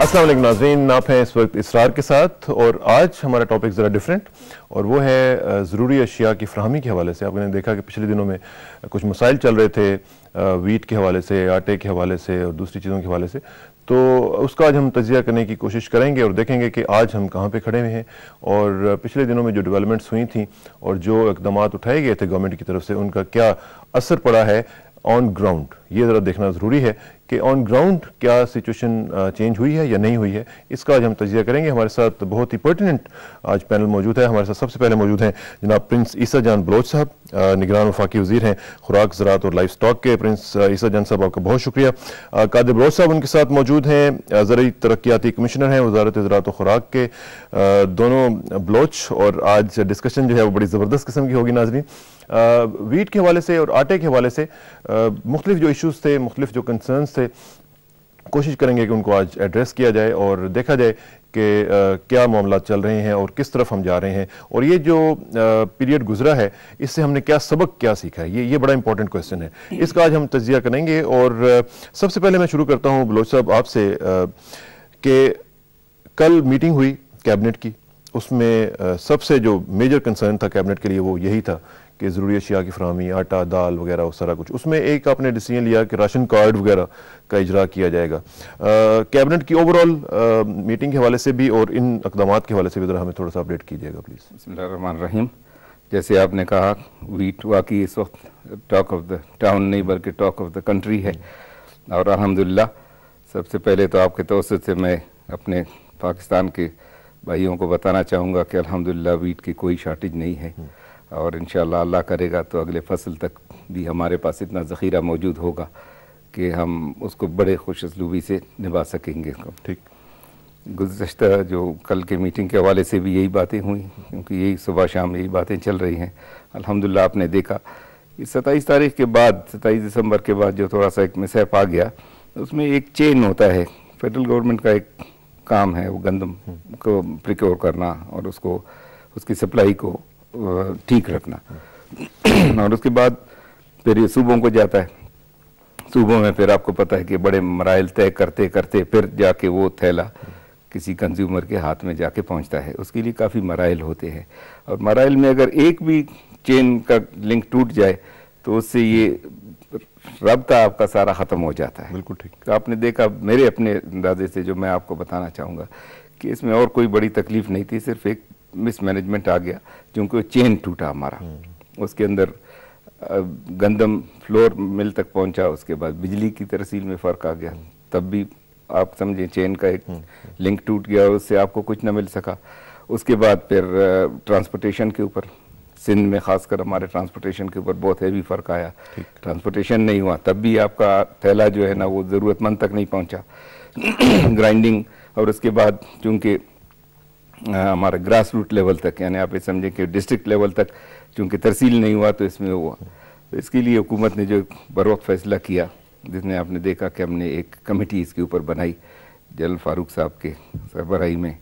अस्सलाम वालेकुम नाज़रीन, आप हैं इस वक्त इसरार के साथ और आज हमारा टॉपिक ज़रा डिफरेंट और वो है ज़रूरी अशिया की फ़राहमी के हवाले से। आपने देखा कि पिछले दिनों में कुछ मसाइल चल रहे थे वीट के हवाले से, आटे के हवाले से और दूसरी चीज़ों के हवाले से, तो उसका आज हम तजिया करने की कोशिश करेंगे और देखेंगे कि आज हम कहाँ पे खड़े हुए हैं और पिछले दिनों में जो डेवलपमेंट्स हुई थी और जो इक़दाम उठाए गए थे गवर्नमेंट की तरफ से, उनका क्या असर पड़ा है ऑन ग्राउंड। ये ज़रा देखना ज़रूरी है कि ऑन ग्राउंड क्या सिचुएशन चेंज हुई है या नहीं हुई है, इसका आज हम तजिया करेंगे। हमारे साथ बहुत ही पर्टिनेंट आज पैनल मौजूद है। हमारे साथ सबसे पहले मौजूद हैं जनाब प्रिंस ईसा जान बलोच साहब, निगरान वफाकी वज़ीर हैं खुराक, ज़राअत और लाइफ स्टॉक के। प्रिंस ईसा जान साहब आपका बहुत शुक्रिया। कादिर बलोच साहब उनके साथ मौजूद हैं, ज़रूरी तरक्याती कमिश्नर हैं वज़ारत ज़राअत और खुराक के। दोनों बलोच और आज डिस्कशन जो है वो बड़ी ज़बरदस्त किस्म की होगी नाज़रीन। वीट के हवाले से और आटे के हवाले से मुख्तलिफ जो इशूज़ थे, मुख्तलिफ जो कंसर्न्स थे, कोशिश करेंगे कि उनको आज एड्रेस किया जाए और देखा जाए कि क्या मामला चल रहे हैं और किस तरफ हम जा रहे हैं और ये जो पीरियड गुजरा है इससे हमने क्या सबक क्या सीखा है, ये बड़ा इंपॉर्टेंट क्वेश्चन है। इसका आज हम तजिया करेंगे और सबसे पहले मैं शुरू करता हूँ बलोच साहब आपसे कि कल मीटिंग हुई कैबिनेट की, उसमें सबसे जो मेजर कंसर्न था कैबिनेट के लिए वो यही था कि ज़रूरी अशिया की फराहमी, आटा दाल वगैरह वो सारा कुछ। उसमें एक आपने डिसीजन लिया कि राशन कार्ड वगैरह का इजरा किया जाएगा। कैबिनेट की ओवरऑल मीटिंग के हवाले से भी और इन इक़दामात के हवाले से भी ज़रा हमें थोड़ा सा अपडेट कीजिएगा प्लीज़। बिस्मिल्लाहिर्रहमानिर्रहीम। जैसे आपने कहा वीट वाकई इस वक्त टॉक ऑफ द टाउन नहीं बल्कि टॉक ऑफ द कंट्री है और अल्हम्दुलिल्लाह सबसे पहले तो आपके तवज्जुह से मैं अपने पाकिस्तान के भाइयों को बताना चाहूँगा कि अल्हम्दुलिल्लाह वीट की कोई शॉर्टेज नहीं है और इंशाअल्लाह अल्लाह करेगा तो अगले फसल तक भी हमारे पास इतना ज़ख़ीरा मौजूद होगा कि हम उसको बड़े खुश असलूबी से निभा सकेंगे। ठीक, गुज़श्ता जो कल के मीटिंग के हवाले से भी यही बातें हुई क्योंकि यही सुबह शाम यही बातें चल रही हैं। अल्हम्दुलिल्लाह आपने देखा कि 27 तारीख के बाद 27 दिसंबर के बाद जो थोड़ा सा एक मिसहैप आ गया, उसमें एक चेन होता है। फेडरल गवर्नमेंट का एक काम है वो गंदम को प्रिक्योर करना और उसको उसकी सप्लाई को ठीक रखना और उसके बाद फिर ये सूबों को जाता है। सूबों में फिर आपको पता है कि बड़े मराइल तय करते करते फिर जाके वो थैला किसी कंज्यूमर के हाथ में जाके पहुंचता है। उसके लिए काफ़ी मराइल होते हैं और मराइल में अगर एक भी चेन का लिंक टूट जाए तो उससे ये रब्ता आपका सारा ख़त्म हो जाता है। बिल्कुल ठीक। तो आपने देखा मेरे अपने अंदाजे से जो मैं आपको बताना चाहूँगा कि इसमें और कोई बड़ी तकलीफ नहीं थी, सिर्फ एक मिसमैनेजमेंट आ गया क्योंकि चेन टूटा हमारा। उसके अंदर गंदम फ्लोर मिल तक पहुंचा, उसके बाद बिजली की तरसील में फ़र्क आ गया, तब भी आप समझें चेन का एक लिंक टूट गया, उससे आपको कुछ ना मिल सका। उसके बाद फिर ट्रांसपोर्टेशन के ऊपर, सिंध में ख़ासकर हमारे ट्रांसपोर्टेशन के ऊपर बहुत हैवी फ़र्क आया। ट्रांसपोर्टेशन नहीं हुआ तब भी आपका थैला जो है ना वो ज़रूरतमंद तक नहीं पहुँचा। ग्राइंडिंग और उसके बाद चूँकि हमारे ग्रास रूट लेवल तक, यानी आप ये समझें कि डिस्ट्रिक्ट लेवल तक चूँकि तरसील नहीं हुआ तो इसमें हुआ। तो इसके लिए हुकूमत ने जो बर वक्त फैसला किया, जिसमें आपने देखा कि हमने एक कमेटी इसके ऊपर बनाई जनरल फारूक साहब के सरबराही में,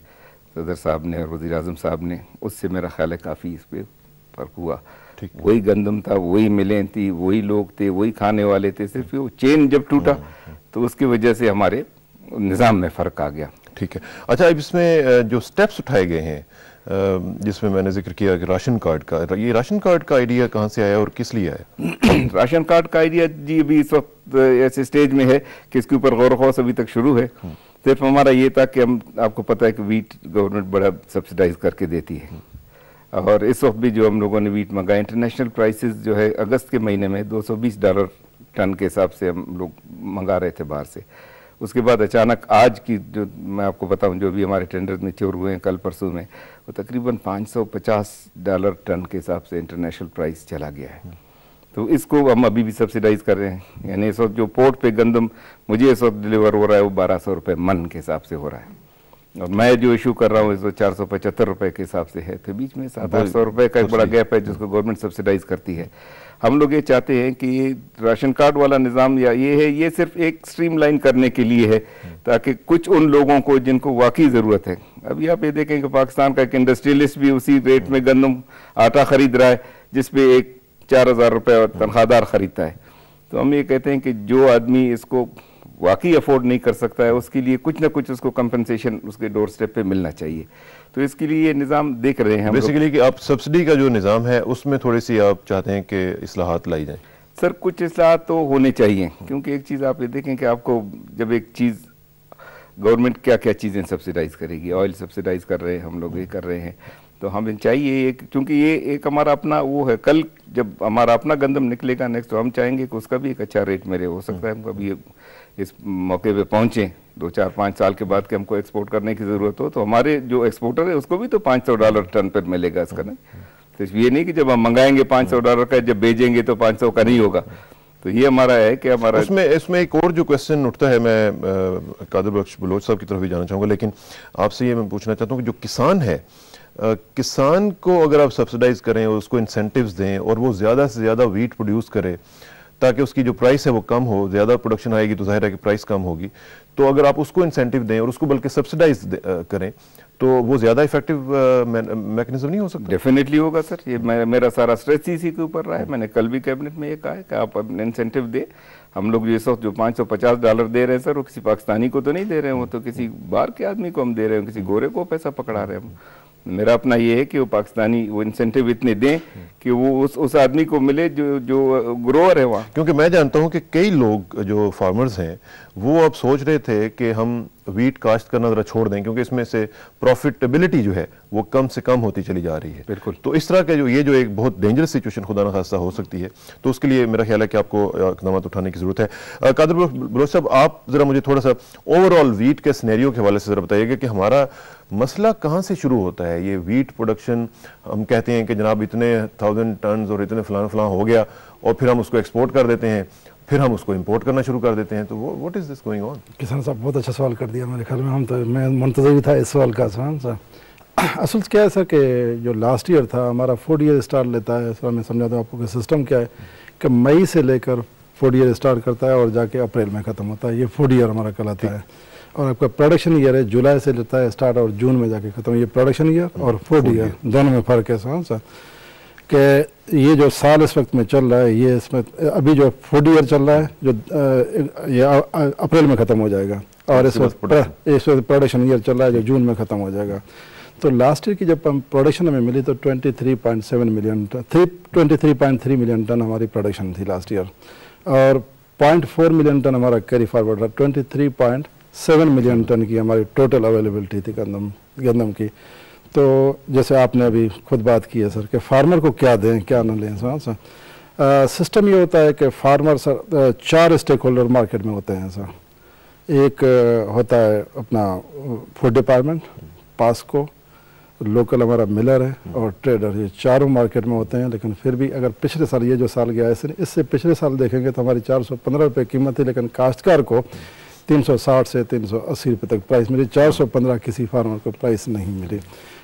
सदर साहब ने और वज़ीर आज़म साहब ने, उससे मेरा ख्याल है काफ़ी इस पर फ़र्क हुआ। वही गंदम था, वही मिलें थी, वही लोग थे, वही खाने वाले थे, सिर्फ वो चेन जब टूटा तो उसकी वजह से हमारे निज़ाम में फ़र्क आ गया। ठीक है। अच्छा, अब इसमें जो स्टेप्स उठाए गए हैं जिसमें मैंने जिक्र किया कि राशन कार्ड का, ये राशन कार्ड का आइडिया कहाँ से आया और किस लिए आया? राशन कार्ड का आइडिया जी अभी इस वक्त ऐसे स्टेज में है कि इसके ऊपर गौर ख़ौस अभी तक शुरू है। सिर्फ हमारा ये था कि हम, आपको पता है कि वीट गवर्नमेंट बड़ा सब्सिडाइज करके देती है और इस वक्त भी जो हम लोगों ने वीट मंगाया, इंटरनेशनल प्राइसेस जो है अगस्त के महीने में $220 टन के हिसाब से हम लोग मंगा रहे थे बाहर से। उसके बाद अचानक आज की जो मैं आपको बताऊं जो भी हमारे टेंडर मैच्योर हुए हैं कल परसों में, वो तकरीबन $550 टन के हिसाब से इंटरनेशनल प्राइस चला गया है। तो इसको हम अभी भी सब्सिडाइज कर रहे हैं, यानी इस वक्त जो पोर्ट पे गंदम मुझे इस वक्त डिलीवर हो रहा है वो $1200 मन के हिसाब से हो रहा है और मैं जो इशू कर रहा हूँ इस वक्त $475 के हिसाब से है। तो बीच में $700-800 का एक बड़ा गैप है जिसको गवर्नमेंट सब्सिडाइज करती है। हम लोग ये चाहते हैं कि ये राशन कार्ड वाला निज़ाम या ये है, ये सिर्फ एक स्ट्रीमलाइन करने के लिए है ताकि कुछ उन लोगों को जिनको वाकई ज़रूरत है। अभी आप ये देखें कि पाकिस्तान का एक इंडस्ट्रियलिस्ट भी उसी रेट में गंदम आटा ख़रीद रहा है जिस पे एक $4000 तनख्वाहदार ख़रीदता है। तो हम ये कहते हैं कि जो आदमी इसको वाकई अफोर्ड नहीं कर सकता है उसके लिए कुछ ना कुछ उसको कंपनसेशन उसके डोर स्टेप पे मिलना चाहिए। तो इसके लिए ये निज़ाम देख रहे हैं बेसिकली कि आप सब्सिडी का जो निज़ाम है उसमें थोड़ी सी आप चाहते हैं कि इस्लाहात लाई जाए। सर कुछ इस्लाहात तो होने चाहिए, क्योंकि एक चीज़ आप ये देखें कि आपको जब एक चीज़ गवर्नमेंट क्या क्या चीज़ें सब्सिडाइज करेगी, ऑयल सब्सिडाइज कर रहे हैं हम लोग, ये कर रहे हैं, तो हमें चाहिए एक, क्योंकि ये एक हमारा अपना वो है, कल जब हमारा अपना गंदम निकलेगा नेक्स्ट तो हम चाहेंगे कि उसका भी एक अच्छा रेट मेरे, हो सकता है हम कभी इस मौके पे पहुंचे 2, 4, 5 साल के बाद कि हमको एक्सपोर्ट करने की ज़रूरत हो, तो हमारे जो एक्सपोर्टर है उसको भी तो $500 टन पर मिलेगा इसका ना। तो ये नहीं कि जब हम मंगाएंगे $500 का, जब भेजेंगे तो 500 का नहीं होगा। तो ये हमारा है कि हमारा इसमें एक और जो क्वेश्चन उठता है, मैं कादिर बख्श बलोच साहब की तरफ भी जाना चाहूँगा, लेकिन आपसे ये मैं पूछना चाहता हूँ कि जो किसान है, किसान को अगर आप सब्सिडाइज करें और उसको इंसेंटिव्स दें और वो ज़्यादा से ज़्यादा वीट प्रोड्यूस करे ताकि उसकी जो प्राइस है वो कम हो, ज़्यादा प्रोडक्शन आएगी तो जाहिर है कि प्राइस कम होगी, तो अगर आप उसको इंसेंटिव दें और उसको बल्कि सब्सिडाइज करें तो वो ज़्यादा इफेक्टिव मैकेनिज्म नहीं हो सकता? डेफिनेटली होगा सर। ये मेरा सारा स्ट्रेस इसी के ऊपर रहा है। मैंने कल भी कैबिनेट में ये कहा है कि आप इंसेंटिव दे। हम लोग ये सब जो $550 दे रहे हैं सर, वो किसी पाकिस्तानी को तो नहीं दे रहे हैं, वो तो किसी बाहर के आदमी को हम दे रहे हैं, किसी गोरे को पैसा पकड़ा रहे हैं हम। मेरा अपना ये है कि वो पाकिस्तानी वो इंसेंटिव इतने दें कि वो उस आदमी को मिले जो ग्रोअर है वहाँ। क्योंकि मैं जानता हूँ कि कई लोग जो फार्मर्स हैं वो अब सोच रहे थे कि हम वीट काश्त करना ज़रा छोड़ दें क्योंकि इसमें से प्रॉफिटेबिलिटी जो है वो कम से कम होती चली जा रही है। बिल्कुल। तो इस तरह के जो एक बहुत डेंजरस सिचुएशन खुदा न खास्ता हो सकती है, तो उसके लिए मेरा ख्याल है कि आपको इक़दाम उठाने की ज़रूरत है। कादिर बलोच साहब, आप ज़रा मुझे थोड़ा सा ओवरऑल वीट के सिनेरियो के हवाले से ज़रा बताइएगा कि हमारा मसला कहाँ से शुरू होता है? ये वीट प्रोडक्शन, हम कहते हैं कि जनाब इतने 1000 टन और इतने फलान फलान हो गया और फिर हम उसको एक्सपोर्ट कर देते हैं, फिर हम उसको इंपोर्ट करना शुरू कर देते हैं, तो what is this going on? किसान साहब बहुत अच्छा सवाल कर दिया मेरे ख्याल में, मैं मुंतज़िर था इस सवाल का सर। असल क्या है सर कि जो लास्ट ईयर था हमारा 4 ईयर स्टार्ट लेता है सर, मैं समझाता हूँ आपको कि सिस्टम क्या है कि मई से लेकर 4 ईयर स्टार्ट करता है और जाके अप्रैल में ख़त्म होता है। ये 4 ईयर हमारा कहलाता है। और आपका प्रोडक्शन ईयर है जुलाई से लेता है स्टार्ट और जून में जाके ख़त्म। ये प्रोडक्शन ईयर और 4 ईयर दोनों में फ़र्क है सर कि ये जो साल इस वक्त में चल रहा है, ये इसमें अभी जो 4 ईयर चल रहा है जो ये अप्रैल में ख़त्म हो जाएगा और इस वक्त प्रोडक्शन ईयर चल रहा है जो जून में ख़त्म हो जाएगा। तो लास्ट ईयर की जब हम प्रोडक्शन हमें मिली तो 23.7 मिलियन टन 23.3 मिलियन टन हमारी प्रोडक्शन थी लास्ट ईयर और 0.4 मिलियन टन हमारा कैरी फॉरवर्ड रहा। 23.7 मिलियन टन की हमारी टोटल अवेलेबिलिटी थी गंदम की। तो जैसे आपने अभी खुद बात की है सर कि फार्मर को क्या दें क्या ना लें सर। सिस्टम ये होता है कि farmer sir 4 stake holder market में होते हैं सर। एक होता है अपना फूड डिपार्टमेंट, पास्को, लोकल हमारा मिलर है और ट्रेडर, ये चारों मार्केट में होते हैं। लेकिन फिर भी अगर पिछले साल ये जो साल गया है इससे पिछले साल देखेंगे तो हमारी 415 रुपये कीमत थी, लेकिन काश्तकार को 360 से 380 रुपये तक प्राइस मिली। 415 किसी फार्मर को प्राइस नहीं मिली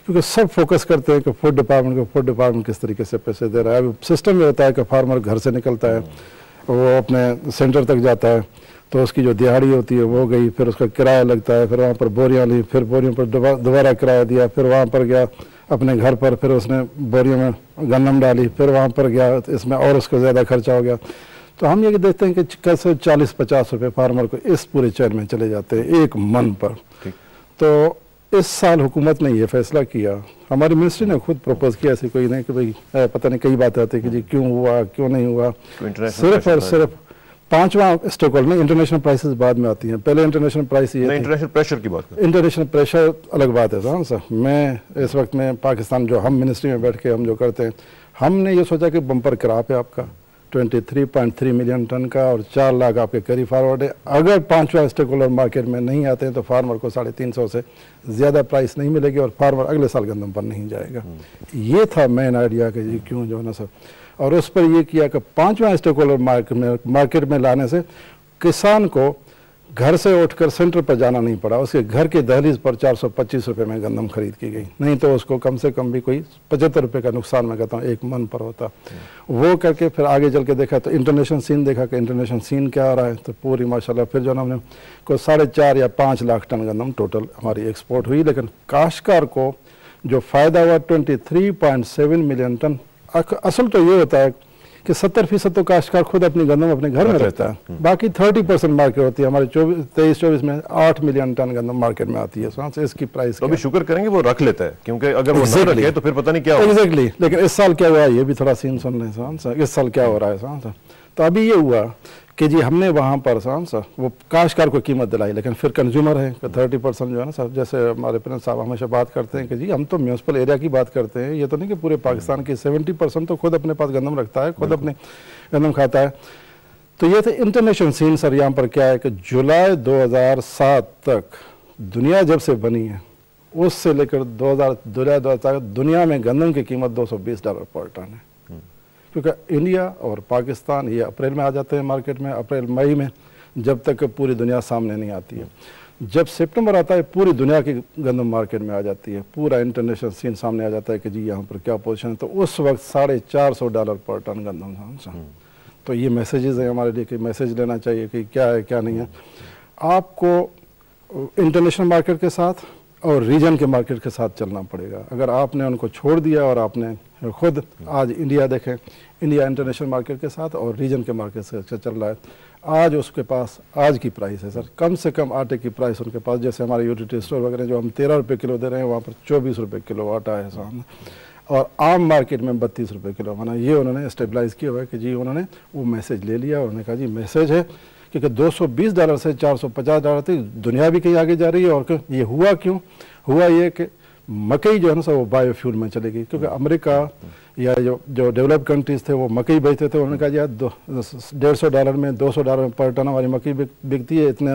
क्योंकि सब फोकस करते हैं कि फूड डिपार्टमेंट किस तरीके से पैसे दे रहा है। अब सिस्टम ये होता है कि फार्मर घर से निकलता है, वो अपने सेंटर तक जाता है तो उसकी जो दिहाड़ी होती है वो गई, फिर उसका किराया लगता है, फिर वहाँ पर बोरियाँ ली, फिर बोरियों पर दोबारा किराया दिया, फिर वहाँ पर गया अपने घर पर, फिर उसने बोरियों में गन्नम डाली, फिर वहाँ पर गया, इसमें और उसको ज़्यादा खर्चा हो गया। तो हम ये देखते हैं कि कैसे 40-50 रुपये फार्मर को इस पूरे चैन में चले जाते हैं एक मन पर। तो इस साल हुकूमत ने ये फैसला किया, हमारी मिनिस्ट्री ने खुद प्रपोज किया, ऐसी कोई नहीं कि भाई पता नहीं कई बातें आती कि जी क्यों हुआ क्यों नहीं हुआ। सिर्फ और सिर्फ 5वां स्टेक होल्डर, इंटरनेशनल प्राइसेस बाद में आती हैं, पहले इंटरनेशनल प्राइस ये इंटरनेशनल प्रेशर की बात करें। इंटरनेशनल प्रेशर अलग बात है सर। मैं इस वक्त में पाकिस्तान जो हम मिनिस्ट्री में बैठ के हम जो करते हैं, हमने ये सोचा कि बम्पर क्रॉप है आपका 23.3 मिलियन टन का और 4 लाख आपके कैरी फॉरवर्ड है। अगर 5वां स्टेक होल्डर मार्केट में नहीं आते हैं तो फार्मर को 350 से ज़्यादा प्राइस नहीं मिलेगी और फार्मर अगले साल गंदम पर नहीं जाएगा। ये था मेन आइडिया कि जी क्यों जो है ना सर। और उस पर यह किया कि 5वां स्टेक होल्डर मार्केट में लाने से किसान को घर से उठकर सेंटर पर जाना नहीं पड़ा, उसके घर के दहलीज पर 425 रुपये में गंदम खरीद की गई, नहीं तो उसको कम से कम भी कोई 75 रुपये का नुकसान मैं कहता हूँ एक मन पर होता। वो करके फिर आगे चल के देखा तो इंटरनेशनल सीन देखा कि इंटरनेशनल सीन क्या आ रहा है, तो पूरी माशाल्लाह फिर जो हमने को 4.5 या 5 लाख टन गंदम टोटल हमारी एक्सपोर्ट हुई। लेकिन काश्तकार को जो फ़ायदा हुआ 23.7 मिलियन टन। असल तो ये होता है कि 70% तो काश्तकार खुद अपनी गंदम अपने घर में रखता है, बाकी 30% मार्केट होती है। हमारे 23-24 में 8 मिलियन टन गंदम मार्केट में आती है, तो इसकी प्राइस तो अभी शुक्र करेंगे वो रख लेता है, क्योंकि अगर वो नहीं रखे तो फिर पता नहीं क्या होगा। एग्जैक्टली। लेकिन इस साल क्या हुआ है, ये भी थोड़ा सीन सुन रहे, इस साल क्या हो रहा है। तो अभी ये हुआ कि जी हमने वहाँ पर वो काश्तकार को कीमत दिलाई, लेकिन फिर कंज्यूमर है 30% जो है ना सर, जैसे हमारे प्रिंस साहब हमेशा बात करते हैं कि जी हम तो म्यूनसिपल एरिया की बात करते हैं, ये तो नहीं कि पूरे पाकिस्तान की 70% तो खुद अपने पास गंदम रखता है, खुद अपने गंदम खाता है। तो ये थे इंटरनेशनल सीन सर। यहाँ पर क्या है कि जुलाई 2007 तक दुनिया जब से बनी है उससे लेकर 2000 दुनिया में गंदम की कीमत $220 पर टन है, क्योंकि इंडिया और पाकिस्तान ये अप्रैल में आ जाते हैं मार्केट में, अप्रैल मई में, जब तक पूरी दुनिया सामने नहीं आती है। जब सितंबर आता है पूरी दुनिया की गंदम मार्केट में आ जाती है, पूरा इंटरनेशनल सीन सामने आ जाता है कि जी यहाँ पर क्या पोजीशन है। तो उस वक्त $450 पर टन गंदम। तो ये मैसेजेस हैं हमारे लिए कि मैसेज लेना चाहिए कि क्या है क्या नहीं है। आपको इंटरनेशनल मार्केट के साथ और रीजन के मार्केट के साथ चलना पड़ेगा। अगर आपने उनको छोड़ दिया और आपने खुद आज इंडिया देखें, इंडिया इंटरनेशनल मार्केट के साथ और रीजन के मार्केट से चल रहा है, आज उसके पास आज की प्राइस है सर, कम से कम आटे की प्राइस उनके पास, जैसे हमारे यूटिलिटी स्टोर वगैरह जो हम 13 रुपये किलो दे रहे हैं, वहाँ पर 24 रुपये किलो आटा है सामने, और आम मार्केट में 32 रुपये किलो। माना ये उन्होंने स्टेबलाइज किया हुआ है कि जी उन्होंने वो मैसेज ले लिया, उन्होंने कहा जी मैसेज है, क्योंकि $220 से $450 तक दुनिया भी कहीं आगे जा रही है। और ये हुआ क्यों? हुआ ये कि मकई जो है ना सर वो बायोफ्यूल में चलेगी, क्योंकि अमेरिका या जो डेवलप्ड कंट्रीज थे वो मकई बेचते थे, उन्होंने कहा यार $150 में $200 पर टन हमारी मकई बिकती है, इतने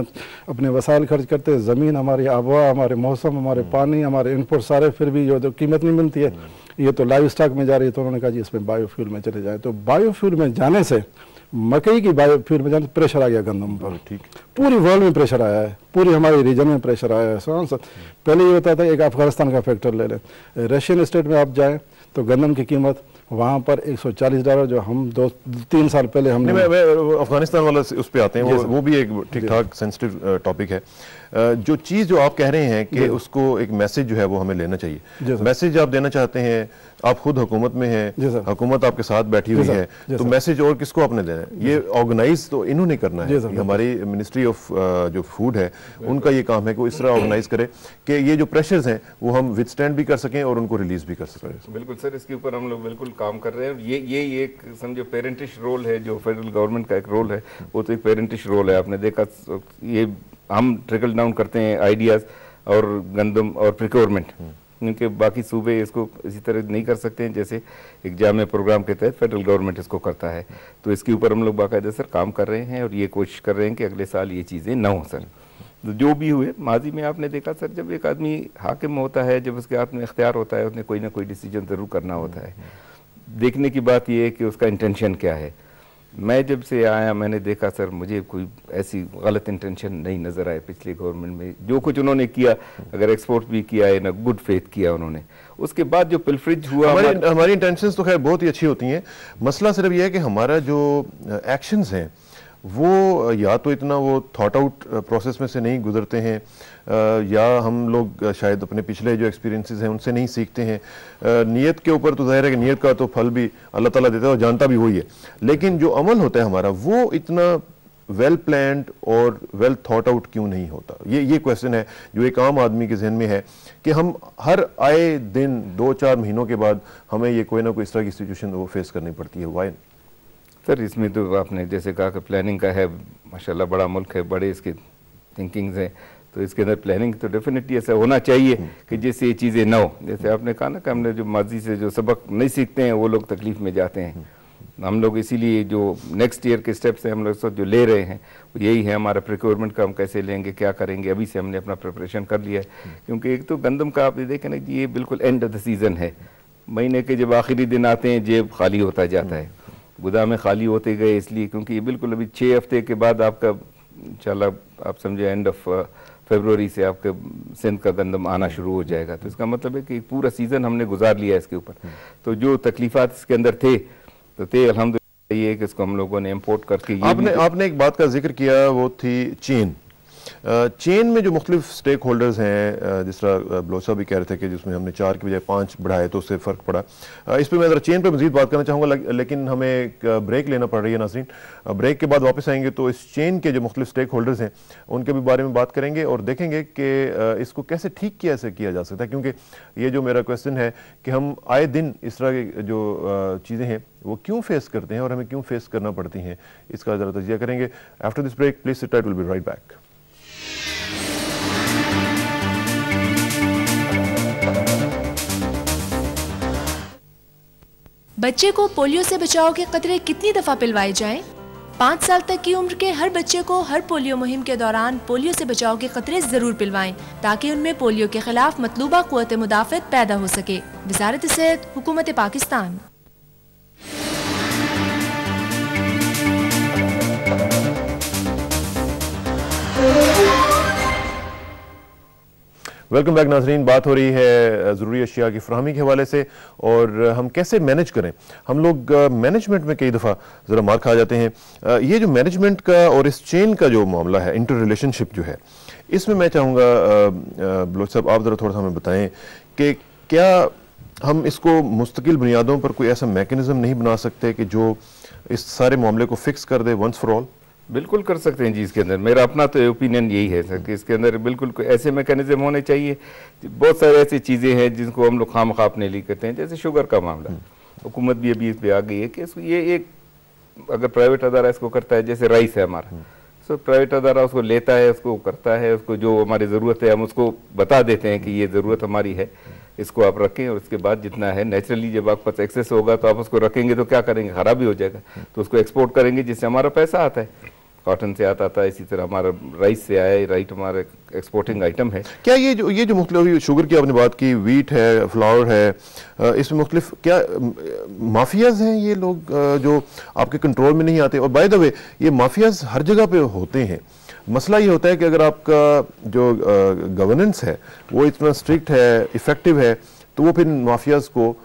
अपने वसाइल खर्च करते हैं, ज़मीन हमारी, आबहवा, हमारे मौसम, हमारे पानी, हमारे इनपुट सारे, फिर भी जो कीमत नहीं मिलती है, ये तो लाइव स्टॉक में जा रही है। तो उन्होंने कहा जी इसमें बायोफ्यूल में चले जाए। तो बायोफ्यूल में जाने से, मकई की बायोफ्यूल में जाने प्रेशर आ गया गंदम पर, ठीक पूरी वर्ल्ड में प्रेशर आया है, पूरी हमारे रीजन में प्रेशर आया है सर। पहले ये होता था, एक अफगानिस्तान का फैक्टर ले लें, रशियन स्टेट में आप जाएं तो गंदम की कीमत वहाँ पर $140, जो हम 2-3 साल पहले हमने अफगानिस्तान वाला उस पे आते हैं, वो भी एक ठीक ठाक सेंसिटिव टॉपिक है। जो चीज़ जो आप कह रहे हैं कि उसको एक मैसेज जो है वो हमें लेना चाहिए, मैसेज आप देना चाहते हैं, आप खुद हुकूमत में हैं, हुकूमत आपके साथ बैठी हुई है, तो मैसेज और किसको आपने देना है? ये ऑर्गेनाइज तो इन्होंने करना है, हमारी मिनिस्ट्री ऑफ जो फूड है उनका ये काम है कि वो इस तरह ऑर्गेनाइज करे कि ये जो प्रेशर्स हैं वो हम विथस्टैंड भी कर सकें और उनको रिलीज भी कर सकें। बिल्कुल सर, इसके ऊपर हम लोग बिल्कुल काम कर रहे हैं। ये एक समझो पेरेंटिश रोल है, जो फेडरल गवर्नमेंट का एक रोल है, वो तो एक पेरेंटिश रोल है। आपने देखा ये हम ट्रिकल डाउन करते हैं आइडियाज़ और गंदम और प्रिक्योरमेंट, क्योंकि बाकी सूबे इसको इसी तरह नहीं कर सकते हैं जैसे एक जामे प्रोग्राम के तहत फेडरल गवर्नमेंट इसको करता है। तो इसके ऊपर हम लोग बाकायदा सर काम कर रहे हैं और ये कोशिश कर रहे हैं कि अगले साल ये चीज़ें ना हो सर। तो जो भी हुए माजी में आपने देखा सर, जब एक आदमी हाकिम होता है, जब उसके हाथ में इख्तियार होता है, उसने कोई ना कोई डिसीजन ज़रूर करना होता है। देखने की बात यह है कि उसका इंटेंशन क्या है। मैं जब से आया मैंने देखा सर, मुझे कोई ऐसी गलत इंटेंशन नहीं नज़र आए पिछले गवर्नमेंट में। जो कुछ उन्होंने किया, अगर एक्सपोर्ट भी किया है ना, गुड फेथ किया उन्होंने। उसके बाद जो पिलफ्रिज हुआ, हमारी इंटेंशंस तो खैर बहुत ही अच्छी होती हैं। मसला सिर्फ यह है कि हमारा जो एक्शंस हैं वो या तो इतना वो थॉट आउट प्रोसेस में से नहीं गुजरते हैं, या हम लोग शायद अपने पिछले जो एक्सपीरियंसेस हैं उनसे नहीं सीखते हैं। नीयत के ऊपर तो जाहिर है कि नीयत का तो फल भी अल्लाह ताला देता है और जानता भी वही है, लेकिन जो अमल होता है हमारा वो इतना वेल प्लान्ड और वेल थॉट आउट क्यों नहीं होता? ये क्वेश्चन है जो एक आम आदमी के जहन में है कि हम हर आए दिन 2-4 महीनों के बाद हमें ये कोई ना कोई इस तरह की सिचुएशन वो फेस करनी पड़ती है। Why sir? इसमें तो आपने जैसे कहा कि प्लानिंग का है, माशाल्लाह बड़ा मुल्क है, बड़े इसके थिंकिंग्स हैं, तो इसके अंदर प्लानिंग तो डेफिनेटली ऐसा होना चाहिए कि जिससे ये चीज़ें ना हो। जैसे आपने कहा ना कि हमने जो माजी से जो सबक नहीं सीखते हैं वो लोग तकलीफ़ में जाते हैं। हम लोग इसीलिए जो नेक्स्ट ईयर के स्टेप्स हैं हम लोग जो ले रहे हैं वो यही है, हमारा प्रिक्योरमेंट का हम कैसे लेंगे, क्या करेंगे, अभी से हमने अपना प्रिपरेशन कर लिया है। क्योंकि एक तो गंदम का आप देखें ना, ये बिल्कुल एंड ऑफ द सीज़न है, महीने के जब आखिरी दिन आते हैं जेब खाली होता जाता है, गोदामें खाली होते गए, इसलिए क्योंकि ये बिल्कुल अभी 6 हफ्ते के बाद आपका इंशाल्लाह आप समझे एंड ऑफ फरवरी से आपके सिंध का गंदम आना शुरू हो जाएगा। तो इसका मतलब है कि पूरा सीज़न हमने गुजार लिया इसके ऊपर। तो जो तकलीफ़ात इसके अंदर थे अल्हम्दुलिल्लाह ये कि इसको हम लोगों ने इम्पोर्ट करके, आपने एक बात का जिक्र किया, वो थी चेन। चेन में जो मुख्तलिफ स्टेक होल्डर्स हैं, जिस तरह बलोच साहब भी कह रहे थे कि जिसमें हमने 4 की बजाय 5 बढ़ाए तो उससे फ़र्क पड़ा। इस पर मैं ज़रा चेन पर मज़ीद बात करना चाहूँगा, लेकिन हमें एक ब्रेक लेना पड़ रही है नाज़रीन। ब्रेक के बाद वापस आएंगे तो इस चेन के जो मुख्तलिफ स्टेक होल्डर्स हैं उनके भी बारे में बात करेंगे और देखेंगे कि इसको कैसे ठीक किया जा सकता है, क्योंकि ये जो मेरा क्वेश्चन है कि हम आए दिन इस तरह की जो चीज़ें हैं वो क्यों फेस करते हैं और हमें क्यों फेस करना पड़ती हैं, इसका ज़रा तजिया करेंगे। After this break please sit tight, will be right back. बच्चे को पोलियो से बचाव के कतरे कितनी दफा पिलवाए जाएं? 5 साल तक की उम्र के हर बच्चे को हर पोलियो मुहिम के दौरान पोलियो से बचाव के कतरे जरूर पिलवाएं ताकि उनमें पोलियो के खिलाफ मतलूबा कुव्वत मुदाफ़त पैदा हो सके। वज़ारत सेहत, हुकूमत पाकिस्तान। वेलकम बैक नाजरीन। बात हो रही है ज़रूरी अशिया की फराहमी के हवाले से और हम कैसे मैनेज करें। हम लोग मैनेजमेंट में कई दफ़ा ज़रा मार खा जाते हैं। ये जो मैनेजमेंट का और इस चेन का जो मामला है, इंटर रिलेशनशिप जो है, इसमें मैं चाहूँगा बलोच साहब आप ज़रा थोड़ा सा हमें बताएं कि क्या हम इसको मुस्तकिल बुनियादों पर कोई ऐसा मैकेनिज़्म नहीं बना सकते कि जो इस सारे मामले को फिक्स कर दे वंस फॉर ऑल? बिल्कुल कर सकते हैं जी। इसके अंदर मेरा अपना तो ओपिनियन यही है सर कि इसके अंदर बिल्कुल कोई ऐसे मैकेनिज्म होने चाहिए। बहुत सारी ऐसी चीज़ें हैं जिनको हम लोग खामखा अपने लिए करते हैं, जैसे शुगर का मामला। हुकूमत भी अभी इस पे आ गई है कि ये एक अगर प्राइवेट अदारा इसको करता है, जैसे राइस है हमारा, तो प्राइवेट अदारा उसको लेता है, उसको करता है, उसको जो हमारी ज़रूरत है हम उसको बता देते हैं कि ये ज़रूरत हमारी है, इसको आप रखें। और उसके बाद जितना है नेचुरली जब आपके पास एक्सेस होगा तो आप उसको रखेंगे तो क्या करेंगे, ख़राब ही हो जाएगा, तो उसको एक्सपोर्ट करेंगे जिससे हमारा पैसा आता है। कॉटन से आता था, इसी तरह हमारा राइस से आया, राइट हमारा एक्सपोर्टिंग आइटम है। क्या ये जो मुख्तलिफ शुगर की आपने बात की, वीट है, फ्लावर है, इसमें मुख्तलिफ क्या माफियाज हैं ये लोग जो आपके कंट्रोल में नहीं आते? और बाय द वे ये माफियाज हर जगह पे होते हैं। मसला ये होता है कि अगर आपका जो गवर्नेंस है वो इतना स्ट्रिक्ट है, इफेक्टिव है, तो वो फिर माफियाज को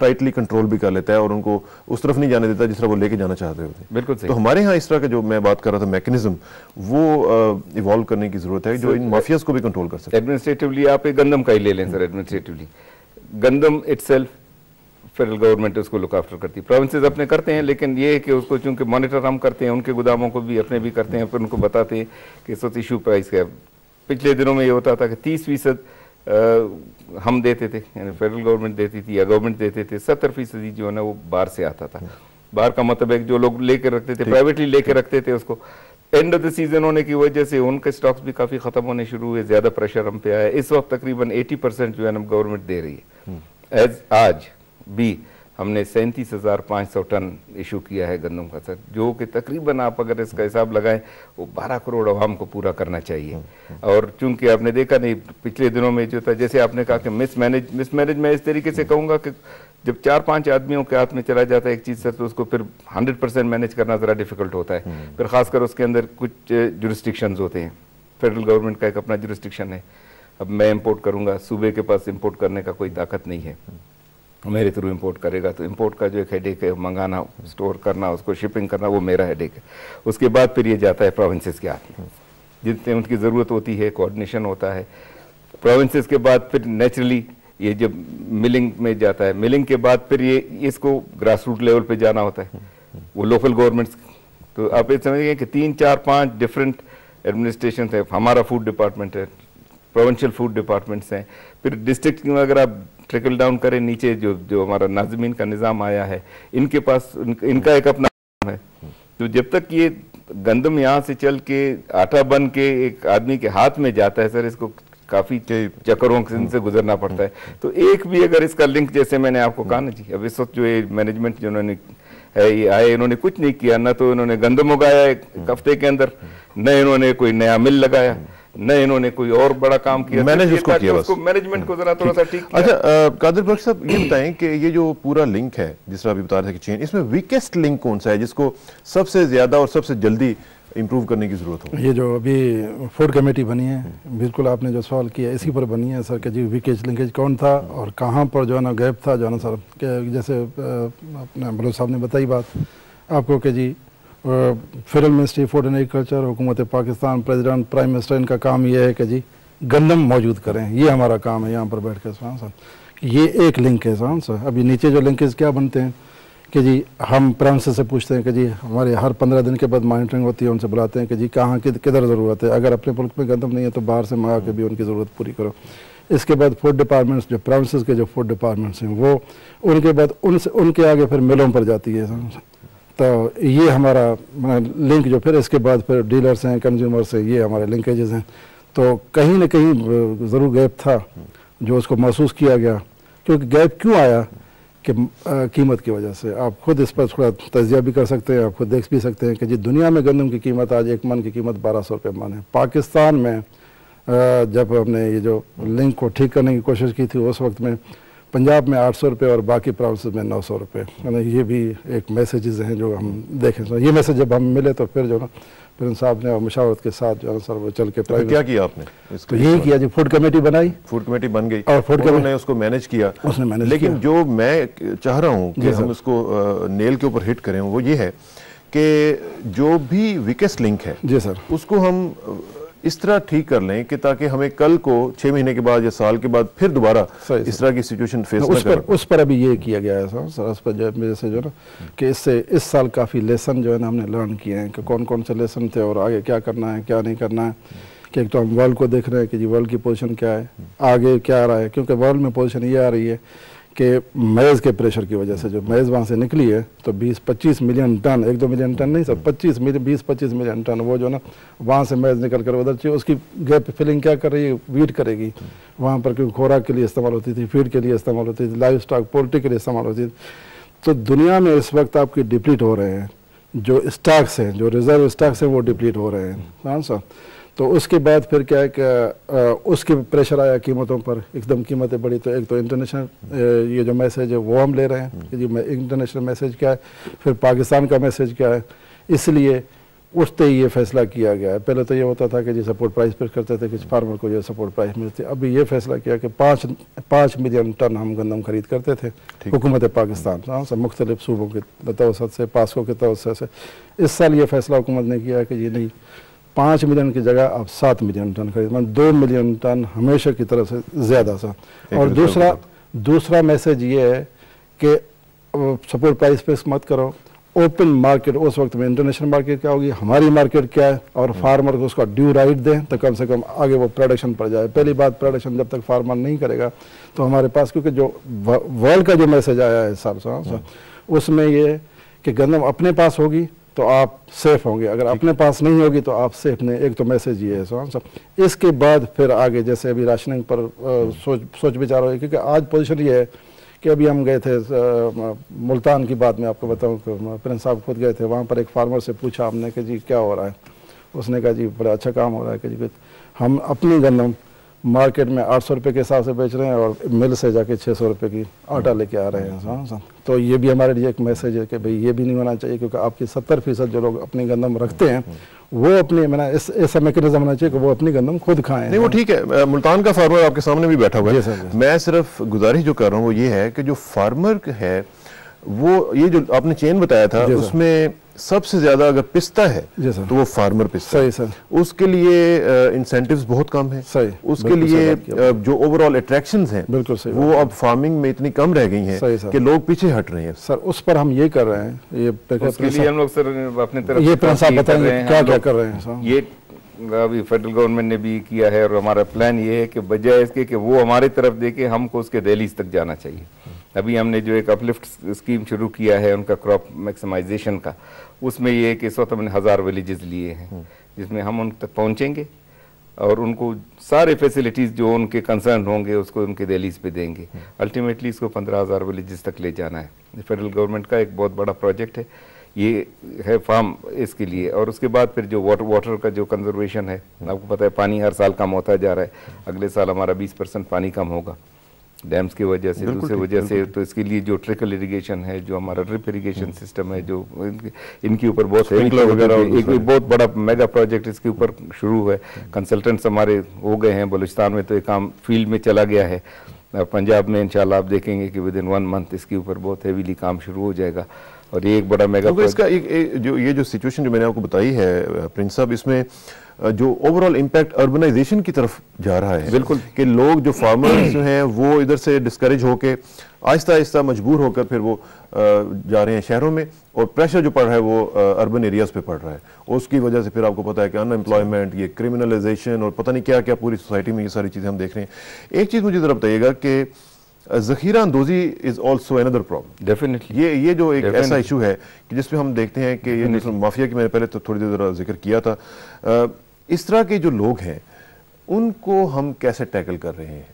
टाइटली कंट्रोल भी कर लेता है और उनको उस तरफ नहीं जाने देता जिस तरह वो लेके जाना चाहते होते हैं। बिल्कुल सही। तो हमारे यहाँ इस तरह का जो मैं बात कर रहा था मैकेनिज्म, वो इवॉल्व करने की जरूरत है जो इन माफियाज को भी कंट्रोल कर सके। एडमिनिस्ट्रेटिवली आप एक गंदम का ही ले लें सर। एडमिनिस्ट्रेटिवली गंदम इटसेल्फ फेडरल गवर्नमेंट उसको लुक आफ्टर करती है, प्रोविंसेस अपने करते हैं, लेकिन ये है कि उसको चूंकि मॉनिटर हम करते हैं, उनके गोदामों को भी अपने भी करते हैं, फिर उनको बताते हैं कि इस वक्त इशू प्राइस क्या है। पिछले दिनों में ये होता था कि 30% हम देते थे, यानी फेडरल गवर्नमेंट देती थी या गवर्नमेंट देते थे, 70% जो है ना वो बाहर से आता था। बाहर का मतलब है जो लोग लेके रखते थे, प्राइवेटली लेके रखते थे, उसको एंड ऑफ द सीजन होने की वजह से उनके स्टॉक्स भी काफ़ी ख़त्म होने शुरू हुए, ज़्यादा प्रेशर हम पे आया। इस वक्त तकरीबन 80% जो है ना गवर्नमेंट दे रही है। एज आज भी हमने 37,500 टन इशू किया है गंदम का सर, जो कि तकरीबन आप अगर इसका हिसाब लगाएं वो 12 करोड़ आवाम को पूरा करना चाहिए। और चूंकि आपने देखा नहीं पिछले दिनों में जो था, जैसे आपने कहा कि मिसमैनेज मैं इस तरीके से कहूँगा कि जब 4-5 आदमियों के हाथ में चला जाता है एक चीज़ सर, तो उसको फिर 100% मैनेज करना ज़रा डिफिकल्ट होता है। फिर खासकर उसके अंदर कुछ जुरिस्डिक्शंस होते हैं, फेडरल गवर्नमेंट का एक अपना जुरिस्डिक्शन है। अब मैं इंपोर्ट करूँगा, सूबे के पास इंपोर्ट करने का कोई ताकत नहीं है, मेरे थ्रू इंपोर्ट करेगा तो इंपोर्ट का जो एक हेडेक है, मंगाना, स्टोर करना, उसको शिपिंग करना, वो मेरा हेडेक है। उसके बाद फिर ये जाता है प्रोविंसेस के हाथ में, जितने उनकी ज़रूरत होती है, कोऑर्डिनेशन होता है। प्रोविंसेस के बाद फिर नेचुरली ये जब मिलिंग में जाता है, मिलिंग के बाद फिर ये इसको ग्रास रूट लेवल पे जाना होता है, वो लोकल गवर्नमेंट्स। तो आप ये समझिए कि 3-4-5 डिफरेंट एडमिनिस्ट्रेशन है। हमारा फूड डिपार्टमेंट है, प्रोविंशियल फूड डिपार्टमेंट्स हैं, फिर डिस्ट्रिक्ट में अगर आप ट्रिकल डाउन करें नीचे, जो हमारा नाज़मीन का निज़ाम आया है, इनके पास इनका एक अपना है। तो जब तक ये गंदम यहाँ से चल के आटा बन के एक आदमी के हाथ में जाता है सर, इसको काफ़ी चक्करों से गुजरना पड़ता है। तो एक भी अगर इसका लिंक, जैसे मैंने आपको कहा ना जी, अब इस वक्त जो ये मैनेजमेंट जिन्होंने है ये आए, इन्होंने कुछ नहीं किया, ना तो इन्होंने गंदम उगाया एक हफ्ते के अंदर, न इन्होंने कोई नया मिल लगाया, न इन्होंने कोई और बड़ा काम किया, मैनेज उसको किया बस। मैनेजमेंट को जरा थोड़ा सा ठीक किया। अच्छा कादिर बख्श साहब ये बताएं कि ये जो पूरा लिंक है जिस तरह अभी बता रहे थे कि चेन, इसमें वीकेस्ट लिंक कौन सा है जिसको सबसे ज्यादा और सबसे जल्दी इंप्रूव करने की जरूरत हो? ये जो अभी फूड कमेटी बनी है, बिल्कुल आपने जो सवाल किया इसी पर बनी है सर कि जी वीकेज लिंकेज कौन था और कहाँ पर जो है ना गैप था, जो है ना सर, जैसे अपने बलोच साहब ने बताई बात आपको कि जी federal ministry food and agriculture, हुकूमत पाकिस्तान, प्रेसिडेंट, प्राइम मिनिस्टर, इनका काम ये है कि जी गंदम मौजूद करें। ये हमारा काम है यहाँ पर बैठ के सुभान साहब। ये एक लिंक है सुभान साहब। अभी नीचे जो लिंकेज क्या बनते हैं कि जी हम प्रेमिसेस से पूछते हैं कि जी हमारे हर 15 दिन के बाद मॉनिटरिंग होती है, उनसे बुलाते हैं कि जी कहाँ किधर ज़रूरत है, अगर अपने मुल्क में गंदम नहीं है तो बाहर से मंगा के भी उनकी ज़रूरत पूरी करो। इसके बाद फूड डिपार्टमेंट्स, जो प्रेमिसेस के जो फूड डिपार्टमेंट्स हैं वो, उनके बाद उनके आगे फिर मिलों पर जाती है। तो ये हमारा लिंक जो फिर इसके बाद फिर डीलर्स हैं, कंज्यूमर्स हैं, ये हमारे लिंकेजेस हैं। तो कहीं ना कहीं ज़रूर गैप था जो उसको महसूस किया गया। क्योंकि गैप क्यों आया कि कीमत की वजह से। आप खुद इस पर थोड़ा तजिया भी कर सकते हैं, आप खुद देख भी सकते हैं कि जी दुनिया में गंदम की कीमत आज एक मन की कीमत 1200 रुपये मन है। पाकिस्तान में जब हमने ये जो लिंक को ठीक करने की कोशिश की थी उस वक्त में पंजाब में 800 रुपये और बाकी प्रोविंसेस में 900 रुपये। ये भी एक मैसेजेस हैं जो हम देखें। ये मैसेज जब हम मिले तो फिर जो ना प्रिंस साहब ने और मशावरत के साथ जो है सर वो चल के तो क्या किया आपने? तो यही किया जी, फूड कमेटी बनाई, फूड कमेटी बन गई और फूड कमेटी ने उसको मैनेज किया। उसने मैनेज लेकिन जो मैं चाह रहा हूँ कि हम इसको नेल के ऊपर हिट करें वो ये है कि जो भी वीकेस्ट लिंक है जी सर, उसको हम इस तरह ठीक कर लें कि ताकि हमें कल को 6 महीने के बाद या साल के बाद फिर दोबारा इस तरह की सिचुएशन फेस न करें। उस पर अभी ये किया गया है सर, उस पर मेरे से जो ना कि इससे इस साल काफ़ी लेसन जो है ना हमने लर्न किए हैं कि कौन कौन से लेसन थे और आगे क्या करना है क्या नहीं करना है। कि एक तो हम वर्ल्ड को देख रहे हैं कि जी वर्ल्ड की पोजीशन क्या है, आगे क्या आ रहा है। क्योंकि वर्ल्ड में पोजीशन ये आ रही है कि मैज़ के प्रेशर की वजह से जो मैज़ वहाँ से निकली है तो 20-25 मिलियन टन, 1-2 मिलियन टन नहीं सर, 20-25 मिलियन टन वो जो ना वहाँ से मैज़ निकल कर उधर चाहिए, उसकी गैप फिलिंग क्या कर रही है, वीट करेगी वहाँ पर। क्योंकि खुराक के लिए इस्तेमाल होती थी, फीड के लिए इस्तेमाल होती थी, लाइव स्टॉक पोल्ट्री के लिए इस्तेमाल होती थी। तो दुनिया में इस वक्त आपकी डिप्लीट हो रहे हैं जो स्टॉक्स हैं, जो रिजर्व स्टॉक्स हैं वो डिप्लीट हो रहे हैं। हाँ सर, तो उसके बाद फिर क्या है कि उसके प्रेशर आया कीमतों पर, एकदम कीमतें बढ़ी। तो एक तो इंटरनेशनल ये जो मैसेज है वो हम ले रहे हैं कि जी इंटरनेशनल मैसेज क्या है, फिर पाकिस्तान का मैसेज क्या है। इसलिए उठते ही ये फैसला किया गया है। पहले तो ये होता था कि जी सपोर्ट प्राइस पर करते थे कि फार्मर को जो सपोर्ट प्राइस मिलती है। अभी ये फैसला किया कि 5 मिलियन टन हम गंदम खरीद करते थे हुकूमत पाकिस्तान सब मुख्तलिफ सूबों के तवसत से, पास्को के तवसत से। इस साल ये फैसला हुकूमत ने किया कि जी नहीं, 5 मिलियन की जगह आप 7 मिलियन टन खरीद, मतलब 2 मिलियन टन हमेशा की तरफ से ज़्यादा सा। और दूसरा मैसेज ये है कि सपोर्ट प्राइस पे मत करो, ओपन मार्केट। उस वक्त में इंटरनेशनल मार्केट क्या होगी, हमारी मार्केट क्या है, और फार्मर को उसका ड्यू राइट दें तो कम से कम आगे वो प्रोडक्शन पर जाए। पहली बात, प्रोडक्शन जब तक फार्मर नहीं करेगा तो हमारे पास, क्योंकि जो वर्ल्ड का जो मैसेज आया है हिसाब से उसमें ये कि गंदम अपने पास होगी तो आप सेफ होंगे, अगर अपने पास नहीं होगी तो आप सेफ नहीं। एक तो मैसेज ये है सब। इसके बाद फिर आगे जैसे अभी राशनिंग पर सोच विचार हो, क्योंकि आज पोजीशन ये है कि अभी हम गए थे मुल्तान की बात मैं आपको बताऊं कि प्रिंस साहब खुद गए थे वहाँ पर। एक फार्मर से पूछा हमने कि जी क्या हो रहा है, उसने कहा जी बड़ा अच्छा काम हो रहा है कि जी हम अपनी गंदम मार्केट में 800 रुपये के हिसाब से बेच रहे हैं और मिल से जाके 600 रुपये की आटा लेके आ रहे हैं। तो ये भी हमारे लिए एक मैसेज है कि भाई ये भी नहीं होना चाहिए, क्योंकि आपकी 70% जो लोग अपनी गंदम रखते हैं वो अपनी, मैंने ऐसा मैकेनिज्म होना चाहिए कि वो अपनी गंदम खुद खाएं। नहीं वो ठीक है, मुल्तान का फार्मर आपके सामने भी बैठा हुआ है। मैं सिर्फ गुजारिश जो कर रहा हूँ वो ये है कि जो फार्मर है वो, ये जो आपने चेन बताया था उसमें सबसे ज्यादा अगर पिसता है तो वो फार्मर पिसता है। सर, उसके लिए इंसेंटिव्स बहुत कम है। सही, उसके लिए जो ओवरऑल अट्रैक्शंस हैं बिल्कुल सही, वो अब फार्मिंग में इतनी कम रह गई हैं कि लोग पीछे हट रहे हैं। सर उस पर हम ये कर रहे हैं, ये उसके लिए हम लोग सर अपनी तरफ ये प्रिंसिपल बताएंगे क्या क्या कर रहे हैं। ये अभी फेडरल गवर्नमेंट ने भी किया है और हमारा प्लान ये है कि बजाय इसके कि वो हमारी तरफ देके हमको उसके दहलीज तक जाना चाहिए। अभी हमने जो एक अपलिफ्ट स्कीम शुरू किया है उनका क्रॉप मैक्सिमाइजेशन का, उसमें ये है कि इस वक्त हमने 1000 विलेजेस लिए हैं जिसमें हम उन तक पहुँचेंगे और उनको सारे फैसिलिटीज़ जो उनके कंसर्न होंगे उसको उनके दहलीज पे देंगे। अल्टीमेटली इसको 15,000 विलेजेस तक ले जाना है। फेडरल गवर्नमेंट का एक बहुत बड़ा प्रोजेक्ट है, ये है फार्म इसके लिए। और उसके बाद फिर जो वाटर का जो कंजर्वेशन है, आपको पता है पानी हर साल कम होता जा रहा है। अगले साल हमारा 20% पानी कम होगा डैम्स की वजह से, दूसरी वजह से। तो इसके लिए जो ट्रिकल इरिगेशन है, जो हमारा ड्रिप इरिगेशन सिस्टम है, जो इनके ऊपर बहुत एक बहुत बड़ा मेगा प्रोजेक्ट इसके ऊपर शुरू हुआ है। कंसल्टेंट्स हमारे हो गए हैं, बलूचिस्तान में तो एक काम फील्ड में चला गया है। पंजाब में इंशाल्लाह आप देखेंगे कि विद इन 1 मंथ इसके ऊपर बहुत हेवीली काम शुरू हो जाएगा। और ये एक बड़ा मेगा तो इसका ये जो सिचुएशन जो मैंने आपको बताई है प्रिंस साहब, इसमें जो ओवरऑल इम्पैक्ट अर्बनाइजेशन की तरफ जा रहा है, बिल्कुल, कि लोग जो फार्मर्स जो हैं वो इधर से डिस्करेज होके आहिस्ता आहिस्ता मजबूर होकर फिर वो जा रहे हैं शहरों में, और प्रेशर जो पड़ रहा है वो अर्बन एरियाज पे पड़ रहा है। उसकी वजह से फिर आपको पता है कि अनएम्प्लॉयमेंट, ये क्रिमिनलाइजेशन और पता नहीं क्या क्या पूरी सोसाइटी में ये सारी चीज़ें हम देख रहे हैं। एक चीज़ मुझे ज़रा बताइएगा कि ज़ख़ीरा अंदोज़ी is also another problem. Definitely ये जो एक ऐसा इशू है कि जिसमें हम देखते हैं कि ये माफिया की मैंने पहले तो थोड़ी देर जिक्र किया था, इस तरह के जो लोग हैं उनको हम कैसे टैकल कर रहे हैं?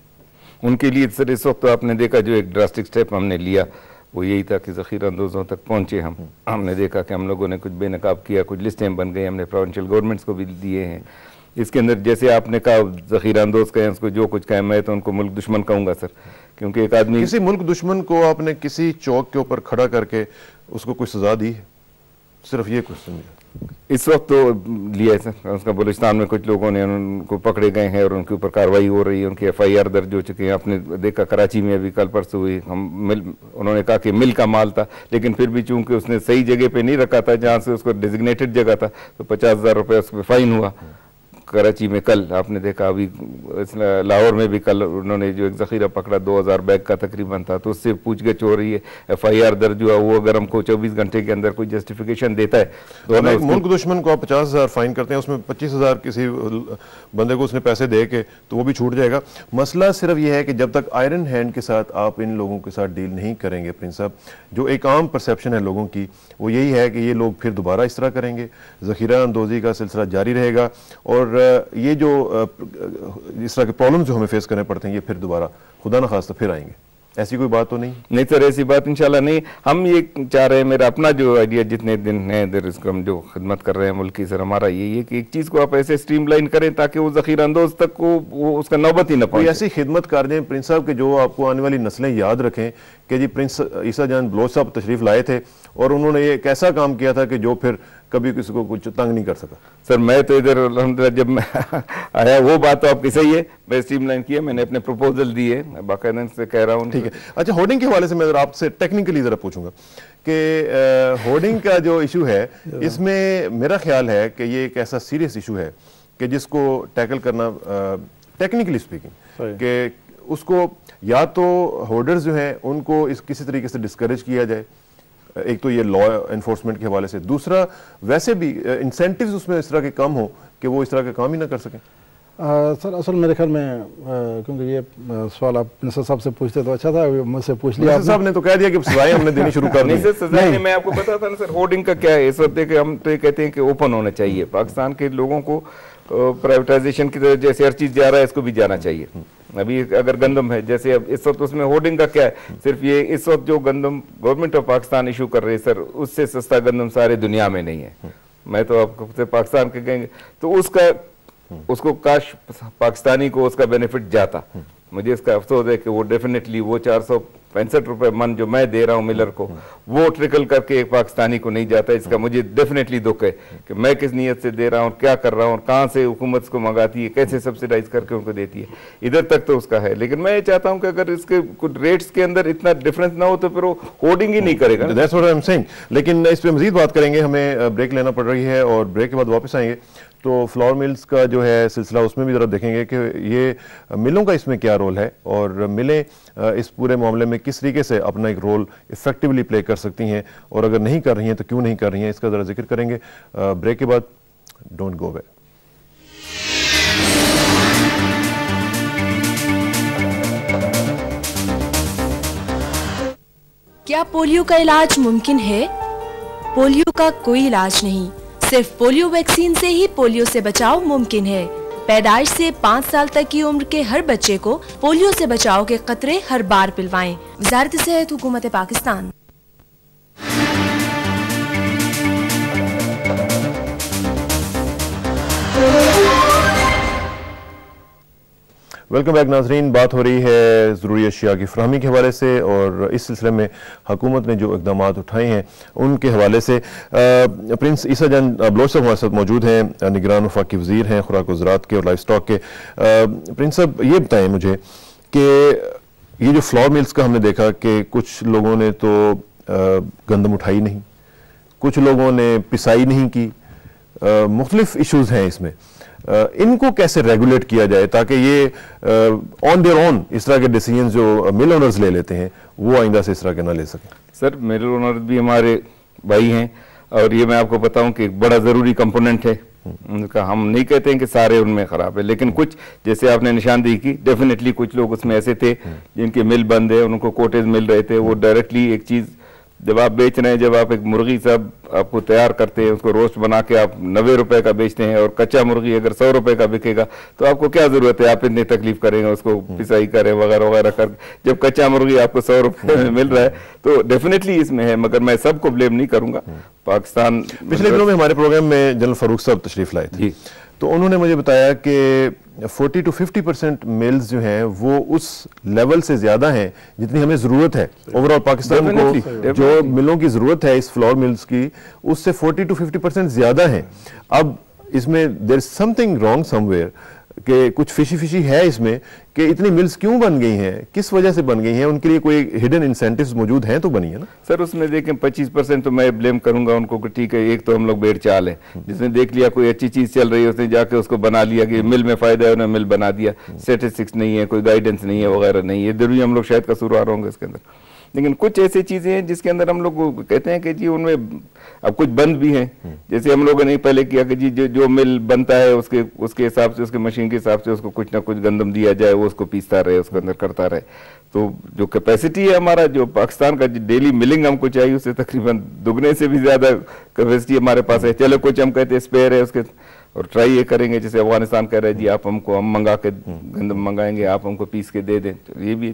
उनके लिए सर इस वक्त तो आपने देखा जो एक ड्रास्टिक स्टेप हमने लिया वो यही था कि ज़ख़ीरा अंदोज़ों तक पहुँचे हम। हमने देखा कि हम लोगों ने कुछ बेनकाब किया, कुछ लिस्टें बन गई, हमने प्रोविंशियल गवर्नमेंट्स को भी दिए हैं। इसके अंदर जैसे आपने कहा ज़ख़ीरा अंदोज़ कहें, उसको जो कुछ कहें, मैं तो उनको मुल्क दुश्मन कहूँगा सर, क्योंकि एक आदमी किसी मुल्क दुश्मन को आपने किसी चौक के ऊपर खड़ा करके उसको कोई सजा दी है? सिर्फ ये क्वेश्चन इस वक्त तो लिया है सर। उसका बलूचिस्तान में कुछ लोगों ने उनको पकड़े गए हैं और उनके ऊपर कार्रवाई हो रही है, उनकी FIR दर्ज हो चुकी है। आपने देखा कराची में अभी कल परसों हुई, उन्होंने कहा कि मिल का माल था, लेकिन फिर भी चूंकि उसने सही जगह पे नहीं रखा था जहाँ से उसको डेजिग्नेटेड जगह था, तो 50,000 रुपये उस पर फाइन हुआ। कराची में कल आपने देखा, अभी लाहौर में भी कल उन्होंने जो एक ज़ख़ीरा पकड़ा 2000 बैग का तकरीबन था, तो उससे पूछगछ हो रही है, FIR दर्ज हुआ। वो अगर हमको 24 घंटे के अंदर कोई जस्टिफिकेशन देता है तो मुल्क दुश्मन को आप 50,000 फाइन करते हैं, उसमें 25,000 किसी बंदे को उसने पैसे दे के तो वो भी छूट जाएगा। मसला सिर्फ ये है कि जब तक आयरन हैंड के साथ आप इन लोगों के साथ डील नहीं करेंगे प्रिंस साहब, जो एक आम परसेप्शन है लोगों की वो यही है कि ये लोग फिर दोबारा इस तरह करेंगे, ज़ख़ीरा अंदोज़ी का सिलसिला जारी रहेगा, और ये जो इस तरह के प्रॉब्लम जो हमें फेस करने पड़ते हैं ये फिर दोबारा खुदा न खास्ता फिर आएंगे। ऐसी कोई बात तो नहीं सर, ऐसी बात इंशाल्लाह नहीं। हम ये चाह रहे हैं, मेरा अपना जो आइडिया जितने दिन है इधर इसको हम जो खिदमत कर रहे हैं मुल्क की सर, हमारा ये है कि एक चीज़ को आप ऐसे स्ट्रीमलाइन करें ताकि वो ज़ख़ीरा अंदोज़ तक को वो उसका नौबत ही न पहुंचे। ऐसी खिदमत कर दें प्रिंस साहब के जो आपको आने वाली नस्लें याद रखें कि जी प्रिंस ईसा जान बलोच साहब तशरीफ़ लाए थे और उन्होंने ये एक ऐसा काम किया था कि जो फिर कभी किसी को कुछ तंग नहीं कर सका। सर मैं तो इधर अल्हम्दुलिल्लाह जब मैं आया, वो बात तो आपकी सही है, मैं स्ट्रीमलाइन किया, मैंने अपने प्रपोजल दिए, मैं बाकायदा से कह रहा हूँ। ठीक है, अच्छा होर्डिंग के हवाले से मैं आपसे टेक्निकली ज़रा पूछूंगा कि होर्डिंग का जो इशू है इसमें मेरा ख्याल है कि ये एक ऐसा सीरियस इशू है कि जिसको टैकल करना टेक्निकली स्पीकिंग कि उसको या तो होर्डर्स जो हैं उनको इस किसी तरीके से डिस्करेज किया जाए, एक तो ये लॉ एनफोर्समेंट के हवाले से, दूसरा वैसे भी इंसेंटिव्स उसमें इस तरह के कम हो कि वो इस तरह का काम ही ना कर सकें। सर असल मेरे ख्याल में क्योंकि ये सवाल आप मिनिस्टर साहब से पूछते तो अच्छा था, मुझसे पूछ लिया। साहब ने तो कह दिया कि सजाएं हमने देनी शुरू कर दी। नहीं सर, सजाएं नहीं, मैं आपको पता था ना सर होर्डिंग का क्या है। इस वक्त देखिए हम तो ये कहते हैं कि ओपन होना चाहिए, पाकिस्तान के लोगों को प्राइवेटाइजेशन की तरह जैसे हर चीज़ जा रहा है इसको भी जाना चाहिए। अभी अगर गंदम है जैसे अब इस वक्त उसमें होर्डिंग का क्या है, सिर्फ ये इस वक्त जो गंदम गवर्नमेंट ऑफ पाकिस्तान इशू कर रही है सर, उससे सस्ता गंदम सारे दुनिया में नहीं है। मैं तो आपको पाकिस्तान के कहेंगे तो उसको काश पाकिस्तानी को उसका बेनिफिट जाता। मुझे इसका अफसोस है कि वो डेफिनेटली वो 465 रुपए मन जो मैं दे रहा हूँ मिलर को, वो ट्रिकल करके एक पाकिस्तानी को नहीं जाता। इसका मुझे डेफिनेटली दुख है कि मैं किस नीयत से दे रहा हूँ, क्या कर रहा हूँ, कहाँ से हुकूमत को मंगाती है, कैसे सब्सिडाइज करके उनको देती है, इधर तक तो उसका है। लेकिन मैं ये चाहता हूँ कि अगर इसके कुछ रेट्स के अंदर इतना डिफरेंस ना हो तो फिर वो होर्डिंग ही नहीं करेगा। That's what I'm saying। लेकिन इस पर मजीद बात करेंगे, हमें ब्रेक लेना पड़ रही है और ब्रेक के बाद वापस आएंगे तो फ्लोर मिल्स का जो है सिलसिला उसमें भी ज़रा देखेंगे कि ये मिलों का इसमें क्या रोल है और मिलें इस पूरे मामले में किस तरीके से अपना एक रोल इफेक्टिवली प्ले कर सकती हैं, और अगर नहीं कर रही हैं तो क्यों नहीं कर रही हैं, इसका ज़रा जिक्र करेंगे ब्रेक के बाद। Don't go away. क्या पोलियो का इलाज मुमकिन है? पोलियो का कोई इलाज नहीं, सिर्फ पोलियो वैक्सीन से ही पोलियो से बचाव मुमकिन है। पैदाइश से 5 साल तक की उम्र के हर बच्चे को पोलियो से बचाव के खतरे हर बार पिलवाएं। वज़ारत सेहत हुकूमत पाकिस्तान। वेलकम बैक नाजरीन। बात हो रही है ज़रूरी अशिया की फराहमी के हवाले से और इस सिलसिले में हुकूमत ने जो इक़दाम उठाए हैं उनके हवाले से प्रिंस ईसा जान बलोच साहब हमारे साथ मौजूद हैं, निगरान वफाकी वज़ीर हैं खुराक ज़राअत के और लाइफ स्टॉक के। प्रिंस साहब ये बताएं मुझे कि ये जो फ्लोर मिल्स का हमने देखा कि कुछ लोगों ने तो गंदम उठाई नहीं, कुछ लोगों ने पिसाई नहीं की, मुख्तलिफ इश्यूज हैं इसमें। इनको कैसे रेगुलेट किया जाए ताकि ये ऑन देयर ओन इस तरह के डिसीजन जो मिल ओनर्स ले लेते हैं वो आइंदा से इस तरह के ना ले सकें? सर, मिल ओनर्स भी हमारे भाई हैं और ये मैं आपको बताऊं कि एक बड़ा ज़रूरी कंपोनेंट है उनका। हम नहीं कहते हैं कि सारे उनमें ख़राब है, लेकिन कुछ जैसे आपने निशानदेही की, डेफिनेटली कुछ लोग उसमें ऐसे थे जिनके मिल बंद है, उनको कोटेज मिल रहे थे। वो डायरेक्टली एक चीज़ जब आप बेच रहे हैं, जब आप एक मुर्गी साहब आपको तैयार करते हैं, उसको रोस्ट बना के आप 90 रुपए का बेचते हैं और कच्चा मुर्गी अगर 100 रुपए का बिकेगा तो आपको क्या जरूरत है, आप इतनी तकलीफ करेंगे उसको पिसाई करें वगैरह वगैरह कर, जब कच्चा मुर्गी आपको 100 रुपए में मिल रहा है। तो डेफिनेटली इसमें है, मगर मैं सबको ब्लेम नहीं करूंगा। पाकिस्तान पिछले दिनों में हमारे प्रोग्राम में जनरल फारूक साहब तशरीफ लाए थे, तो उन्होंने मुझे बताया कि 40 to 50% मिल्स जो हैं वो उस लेवल से ज्यादा हैं जितनी हमें जरूरत है। ओवरऑल पाकिस्तान को जो मिलों की जरूरत है इस फ्लोर मिल्स की, उससे 40 to 50% ज्यादा है। अब इसमें there is something wrong somewhere कि कुछ फिशी है इसमें कि इतनी मिल्स क्यों बन गई हैं, किस वजह से बन गई हैं, उनके लिए कोई हिडन इंसेंटिव्स मौजूद हैं तो बनी है ना? सर, उसमें देखें 25% तो मैं ब्लेम करूंगा उनको कि ठीक है, एक तो हम लोग बेड़ चाल है, जिसने देख लिया कोई अच्छी चीज चल रही है उसने जाके उसको बना लिया कि मिल में फायदा है, उन्होंने मिल बना दिया। स्टेटिस्टिक्स नहीं है, कोई गाइडेंस नहीं है वगैरह नहीं है, जरूरी हम लोग शायद कसूरवार होंगे इसके अंदर। लेकिन कुछ ऐसी चीजें हैं जिसके अंदर हम लोग कहते हैं कि जी उनमें अब कुछ बंद भी हैं। जैसे हम लोगों ने पहले किया कि जी जो मिल बनता है उसके हिसाब से, उसके मशीन के हिसाब से उसको कुछ ना कुछ गंदम दिया जाए, वो उसको पीसता रहे, उसके अंदर करता रहे। तो जो कैपेसिटी है हमारा, जो पाकिस्तान का डेली मिलिंग हमको चाहिए उससे तकरीबन दुगने से भी ज्यादा कैपेसिटी हमारे पास है। चलो कुछ हम कहते हैं स्पेयर है उसके, और ट्राई ये करेंगे जैसे अफगानिस्तान कह रहे हैं जी आप हमको, हम मंगा के गंदम मंगाएंगे, आप हमको पीस के दे दें, तो ये भी।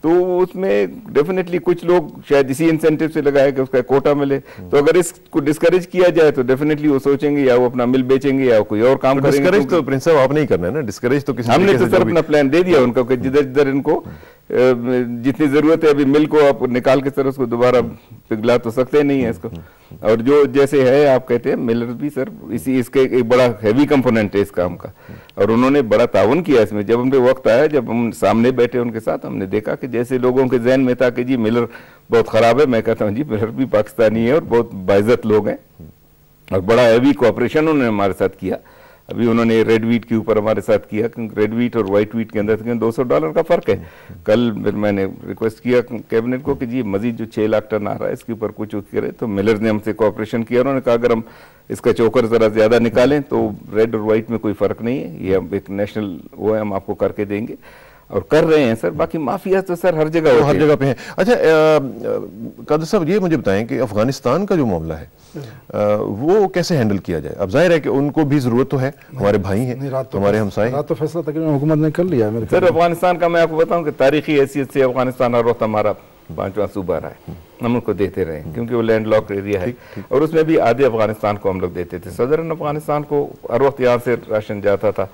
तो उसमें डेफिनेटली कुछ लोग शायद इसी इंसेंटिव से लगाए कि उसका कोटा मिले। तो अगर इसको डिस्करेज किया जाए तो डेफिनेटली वो सोचेंगे या वो अपना मिल बेचेंगे या कोई और काम करेंगे। डिस्करेज तो प्रिंस साहब आप नहीं करना है ना, डिस्करेज तो किसी हमने तो सर अपना प्लान दे दिया उनको कि जिधर जिधर इनको जितनी जरूरत है अभी मिल को आप निकाल के सर उसको दोबारा पिघला तो सकते नहीं है इसको। और जो जैसे है आप कहते हैं मिलर भी सर इसके एक बड़ा हैवी कंपोनेंट है इस काम का, और उन्होंने बड़ा ताउन किया इसमें। जब हमने वक्त आया, जब हम सामने बैठे उनके साथ, हमने देखा कि जैसे लोगों के जहन में था कि जी मिलर बहुत खराब है, मैं कहता हूँ जी मिलर भी पाकिस्तानी है और बहुत बाइज्जत लोग हैं, और बड़ा हैवी कोऑपरेशन उन्होंने हमारे साथ किया। अभी उन्होंने रेड वीट के ऊपर हमारे साथ किया, क्योंकि रेड वीट और वाइट वीट के अंदर $200 का फर्क है। कल मैंने रिक्वेस्ट किया कैबिनेट को कि जी मजीद जो 6 लाख टन आ रहा है इसके ऊपर कुछ करे, तो मिलर ने हमसे कोऑपरेशन किया। उन्होंने कहा अगर हम इसका चोकर जरा ज्यादा निकालें तो रेड और वाइट में कोई फर्क नहीं है, ये हम एक नेशनल वो है, हम आपको करके देंगे, और कर रहे हैं सर। बाकी माफिया तो सर हर जगह हर जगह पे है। अच्छा कादर साहब ये मुझे बताएं कि अफगानिस्तान का जो मामला है वो कैसे हैंडल किया जाए? अब जाहिर है कि उनको भी जरूरत तो है, हमारे भाई हैं, हमारे हमसाए। रात तो फैसला तकरीबन हुकूमत ने कर लिया है सर। अफगानिस्तान का मैं आपको बताऊं कि तारीखी हैसियत से अफगानिस्तान हर वक्त हमारा 5वां सूबा रहा है, हम उनको देते रहे क्योंकि वो लैंड लॉक एरिया है, और उसमें भी आधे अफगानिस्तान को हम लोग देते थे। सदरन अफगानिस्तान को हर वक्त यहाँ से राशन जाता था,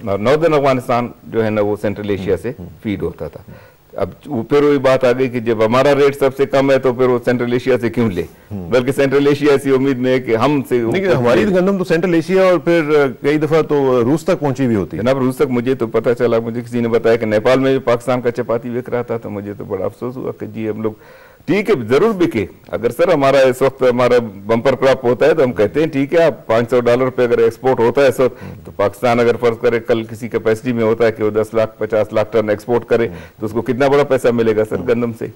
और नॉर्दर्न अफगानिस्तान जो है ना वो सेंट्रल एशिया से फीड होता था। अब फिर वही बात आ गई कि जब हमारा रेट सबसे कम है तो फिर वो सेंट्रल एशिया से क्यों ले, बल्कि सेंट्रल एशिया ऐसी उम्मीद में है कि हमसे हमारी गंदम तो सेंट्रल एशिया और फिर कई दफा तो रूस तक पहुंची भी होती है। जनाब रूस तक मुझे तो पता चला, मुझे किसी ने बताया कि नेपाल में भी पाकिस्तान का चपाती बिक रहा था, तो मुझे तो बड़ा अफसोस हुआ कि जी हम लोग ठीक है जरूर बिके। अगर सर हमारा इस वक्त हमारा बम्पर क्रॉप होता है तो हम कहते हैं ठीक है आप $500 पे अगर एक्सपोर्ट होता है इस वक्त, तो पाकिस्तान अगर फर्ज करे कल किसी कैपेसिटी में होता है कि वो 10 लाख 50 लाख टन एक्सपोर्ट करे तो उसको कितना बड़ा पैसा मिलेगा सर गंदम से।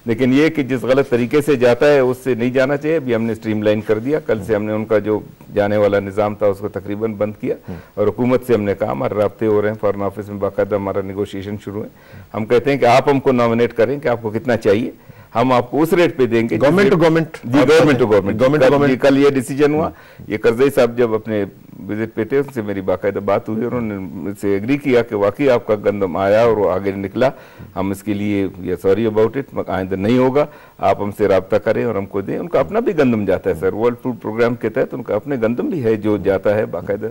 लेकिन ये कि जिस गलत तरीके से जाता है उससे नहीं जाना चाहिए। अभी हमने स्ट्रीमलाइन कर दिया, कल से हमने उनका जो जाने वाला निज़ाम था उसको तकरीबन बंद किया, और हुकूमत से हमने कहा हमारे राब्ते हो रहे हैं, फॉरेन ऑफिस में बाकायदा हमारा निगोशिएशन शुरू है। हम कहते हैं कि आप हमको नॉमिनेट करें कि आपको कितना चाहिए, हम आपको उस रेट पे देंगे। Government to government, government to government. कल ये डिसीजन हुआ, ये करजई साहब जब अपने विजिट पे थे उनसे मेरी बाकायदा बात हुई, उन्होंने मुझसे एग्री किया कि वाकई आपका गंदम आया और वो आगे निकला, हम इसके लिए ये सॉरी अबाउट इट, आइंदा नहीं होगा, आप हमसे रब्ता करें और हमको दें। उनका अपना भी गंदम जाता है सर, वर्ल्ड फूड प्रोग्राम के तहत उनका अपने गंदम भी है जो जाता है बाकायदा,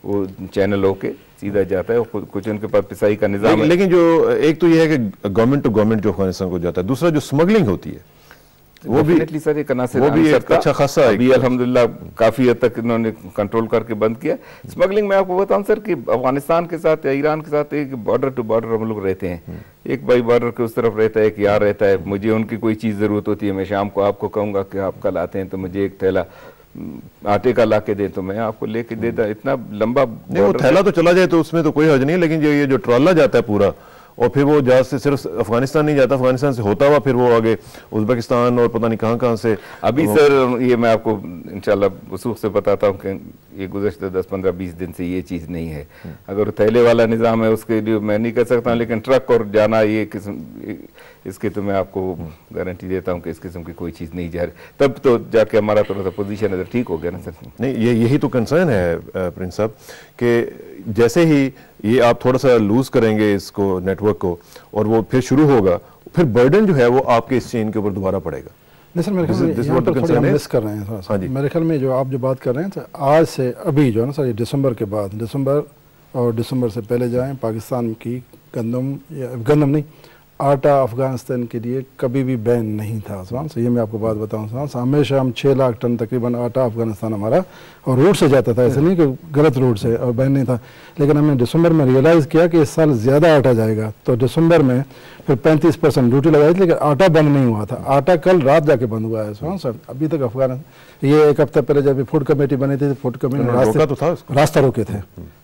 वो चैनल होके सीधा जाता है, कुछ उनके पास पिसाई का निजाम है। लेकिन जो एक तो ये है कि गवर्नमेंट टू गवर्नमेंट जो अफगानिस्तान को जाता है, दूसरा जो स्मगलिंग होती है वो भी डेफिनेटली सर एक वो भी एक अच्छा खासा है। अभी अल्हम्दुलिल्लाह काफी हद तक इन्होंने कंट्रोल करके बंद किया। स्मगलिंग में आपको बताऊं सर कि अफगानिस्तान के साथ या ईरान के साथ एक बॉर्डर टू बॉर्डर हम लोग रहते हैं, एक भाई बॉर्डर के उस तरफ रहता है, एक यहाँ रहता है। मुझे उनकी कोई चीज जरूरत होती है, मैं शाम को आपको कहूंगा कि आप कल आते हैं तो मुझे एक थैला आटे का ला के दे, तो मैं आपको लेके देता। इतना लंबा नहीं, वो थैला तो चला जाए तो उसमें तो कोई हर्ज नहीं, लेकिन ये जो ट्रॉला जाता है पूरा, और फिर वो जहाज से सिर्फ अफगानिस्तान नहीं जाता, अफगानिस्तान से होता हुआ फिर वो आगे उज्बेकिस्तान और पता नहीं कहाँ से। अभी सर ये मैं आपको इंशाल्लाह वसूख से बताता हूँ कि ये गुज़श्ता 10, 15, 20 दिन से ये चीज़ नहीं है। अगर थैले वाला निज़ाम है उसके लिए मैं नहीं कह सकता हूँ, लेकिन ट्रक और जाना ये किस्म, इसके तो मैं आपको गारंटी देता हूँ कि इस किस्म की कोई चीज़ नहीं जा रही। तब तो जाके हमारा थोड़ा सा पोजीशन है ठीक हो गया ना सर। नहीं, यही तो कंसर्न है प्रिंस साहब कि जैसे ही ये आप थोड़ा सा लूज करेंगे इसको, नेटवर्क को, और वो फिर शुरू होगा, फिर बर्डन जो है वो आपके इस चेन के ऊपर दोबारा पड़ेगा। नहीं सर, मेरे ख्याल में यहाँ पर थोड़ा मिस कर रहे हैं थोड़ा सा। मेरे ख्याल में जो आप जो बात कर रहे हैं तो आज से अभी जो है ना सर, दिसंबर के बाद, दिसंबर और दिसंबर से पहले जाएं, पाकिस्तान की गंदम नहीं, आटा अफगानिस्तान के लिए कभी भी बैन नहीं था उस्मान से। ये मैं आपको बात बताऊँ उस्मान, हमेशा हम 6 लाख टन तकरीबन आटा अफगानिस्तान हमारा और रोड से जाता था, ऐसे नहीं कि गलत रोड से, और बैन नहीं था। लेकिन हमने दिसंबर में रियलाइज़ किया कि इस साल ज़्यादा आटा जाएगा, तो दिसंबर में फिर 35% ड्यूटी लगाई थी, लेकिन आटा बंद नहीं हुआ था। आटा कल रात जाके बंद हुआ है उस्मान सर। अभी तक अफगानिस्तान, ये एक हफ्ता पहले जब फूड कमेटी बनी थी, फूड कमेटी रास्ता रोके थे,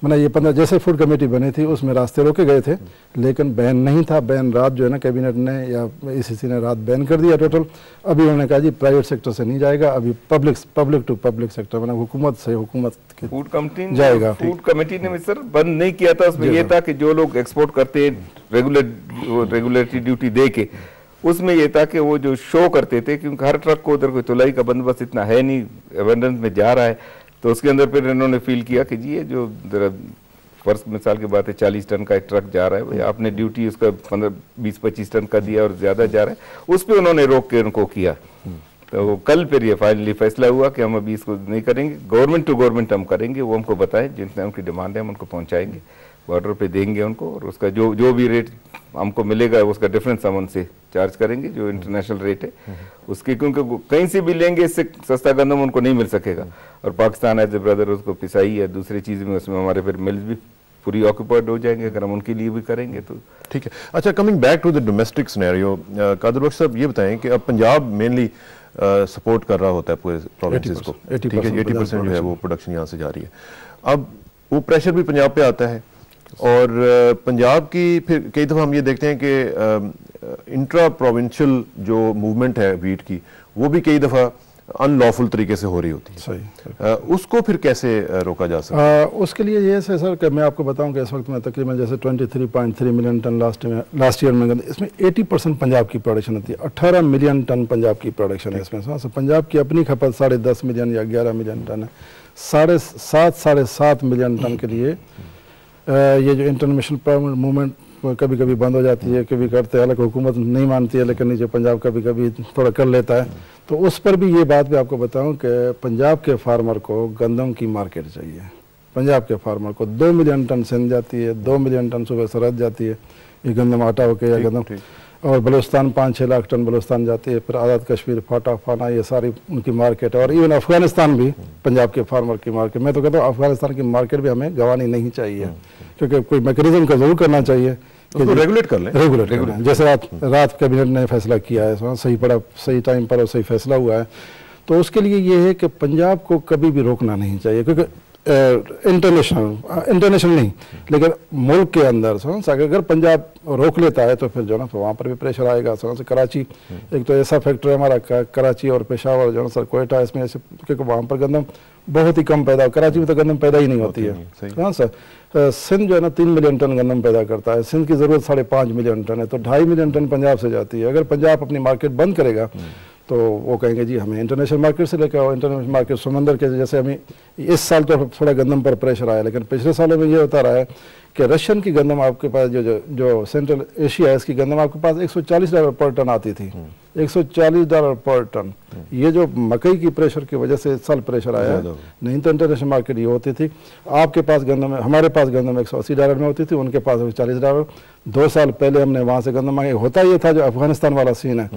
मैंने ये 15 जैसे फूड कमेटी बनी थी उसमें रास्ते रोके गए थे, लेकिन बैन नहीं था। बैन रात जो है ना कैबिनेट ने या ईसीसी ने रात बैन कर दिया टोटल। अभी उन्होंने कहा जी प्राइवेट सेक्टर से नहीं जाएगा, अभी पब्लिक टू पब्लिक सेक्टर, मैंने हुकूमत से हुकूमत फूड कमेटी जाएगा। फूड कमेटी ने सर बंद नहीं किया था, उसमें ये था कि जो लोग एक्सपोर्ट करते रेगुलेटरी ड्यूटी दे के, उसमें ये था कि वो जो शो करते थे, क्योंकि हर ट्रक को उधर कोई तुलाई का बंदोबस्त इतना है नहीं, एबंडेंस में जा रहा है, तो उसके अंदर फिर इन्होंने फील किया कि जी ये जो फर्स्ट मिसाल की बात है 40 टन का एक ट्रक जा रहा है, भाई आपने ड्यूटी उसका 15-20-25 टन का दिया और ज्यादा जा रहा है, उस पर उन्होंने रोक के उनको किया। तो कल फिर ये फाइनली फैसला हुआ कि हम अभी इसको नहीं करेंगे, गवर्नमेंट टू गवर्नमेंट हम करेंगे, वो हमको बताएं, जितने उनकी डिमांड है हम उनको पहुंचाएंगे, बॉर्डर पे देंगे उनको, और उसका जो भी रेट हमको मिलेगा उसका डिफरेंस हम उनसे चार्ज करेंगे, जो इंटरनेशनल रेट है उसके, क्योंकि कहीं से भी लेंगे इससे सस्ता गंदम उनको नहीं मिल सकेगा। और पाकिस्तान एज ए ब्रदर उसको पिसाई या दूसरी चीज़ में उसमें हमारे फिर मिल्स भी पूरी ऑक्यूपाइड हो जाएंगे अगर हम उनके लिए भी करेंगे तो ठीक है। अच्छा, coming back to the domestic scenario, Kadar Bakhsh साहब ये बताएं कि अब पंजाब मेनली सपोर्ट कर रहा होता है पूरे प्रोविंसेस को, ठीक है, 80% जो है वो प्रोडक्शन यहाँ से जा रही है। अब वो प्रेशर भी पंजाब पे आता है, और पंजाब की फिर कई दफ़ा हम ये देखते हैं कि इंट्रा प्रोविंशियल जो मूवमेंट है वीट की, वो भी कई दफ़ा अनलॉफुल तरीके से हो रही होती है। सही। उसको फिर कैसे रोका जा सकता है? उसके लिए ये है सर कि मैं आपको बताऊं कि इस वक्त में तकरीबन जैसे 23.3 मिलियन टन लास्ट ईयर में, इसमें 80% पंजाब की प्रोडक्शन होती है। 18 मिलियन टन पंजाब की प्रोडक्शन है इसमें। पंजाब की अपनी खपत 10.5 मिलियन या 11 मिलियन टन है। 7.5 मिलियन टन के लिए ये जो इंटरनेशनल मूवमेंट कभी कभी बंद हो जाती है, कभी करते हैं, हालांकि हुकूमत नहीं मानती है, लेकिन नीचे पंजाब कभी कभी थोड़ा कर लेता है। तो उस पर भी ये बात भी आपको बताऊं कि पंजाब के फार्मर को गंदम की मार्केट चाहिए। पंजाब के फार्मर को 2 मिलियन टन सिंध जाती है, 2 मिलियन टन सुबह सरहद जाती है, ये गंदम आटा होके या गंदम, और बलूचिस्तान 5-6 लाख टन बलूचिस्तान जाती है, फिर आज़ाद कश्मीर, फाटा फाना, ये सारी उनकी मार्केट है। और इवन अफगानिस्तान भी पंजाब के फार्मर की मार्केट। मैं तो कहता हूँ अफगानिस्तान की मार्केट भी हमें गंवानी नहीं चाहिए, क्योंकि कोई मैकेनिज्म का जरूर करना चाहिए कि रेगुलेट कर लें। रेगुलेट जैसे रात कैबिनेट ने फैसला किया है, सही पड़ा, सही टाइम पर और सही फैसला हुआ है। तो उसके लिए ये है कि पंजाब को कभी भी रोकना नहीं चाहिए, क्योंकि इंटरनेशनल नहीं, लेकिन मुल्क के अंदर अगर पंजाब रोक लेता है तो फिर जो ना तो वहाँ पर भी प्रेशर आएगा। से कराची एक तो ऐसा फैक्टर है हमारा, कराची और पेशावर जो ना सर कोयटा, इसमें ऐसे, क्योंकि वहाँ पर गंदम बहुत ही कम पैदा, कराची में तो गंदम पैदा ही नहीं होती है। हाँ सर, सिंध जो है ना 3 मिलियन टन गंदम पैदा करता है, सिंध की ज़रूरत 5.5 मिलियन टन है, तो 2.5 मिलियन टन पंजाब से जाती है। अगर पंजाब अपनी मार्केट बंद करेगा तो वो कहेंगे जी हमें इंटरनेशनल मार्केट से लेकर आओ। इंटरनेशनल मार्केट समंदर के, जैसे हमें इस साल तो थोड़ा गंदम पर प्रेशर आया, लेकिन पिछले सालों में ये होता रहा है कि रशियन की गंदम आपके पास जो सेंट्रल एशिया है, इसकी गंदम आपके पास $140 पर टन आती थी, $140 पर टन। ये जो मकई की प्रेशर की वजह से इस साल प्रेशर आया है, नहीं तो इंटरनेशनल मार्केट ये होती थी, आपके पास गंदम, हमारे पास गंदम $180 में होती थी, उनके पास $140। 2 साल पहले हमने वहाँ से गंदम मांगी। होता ये था जो अफगानिस्तान वाला सीन है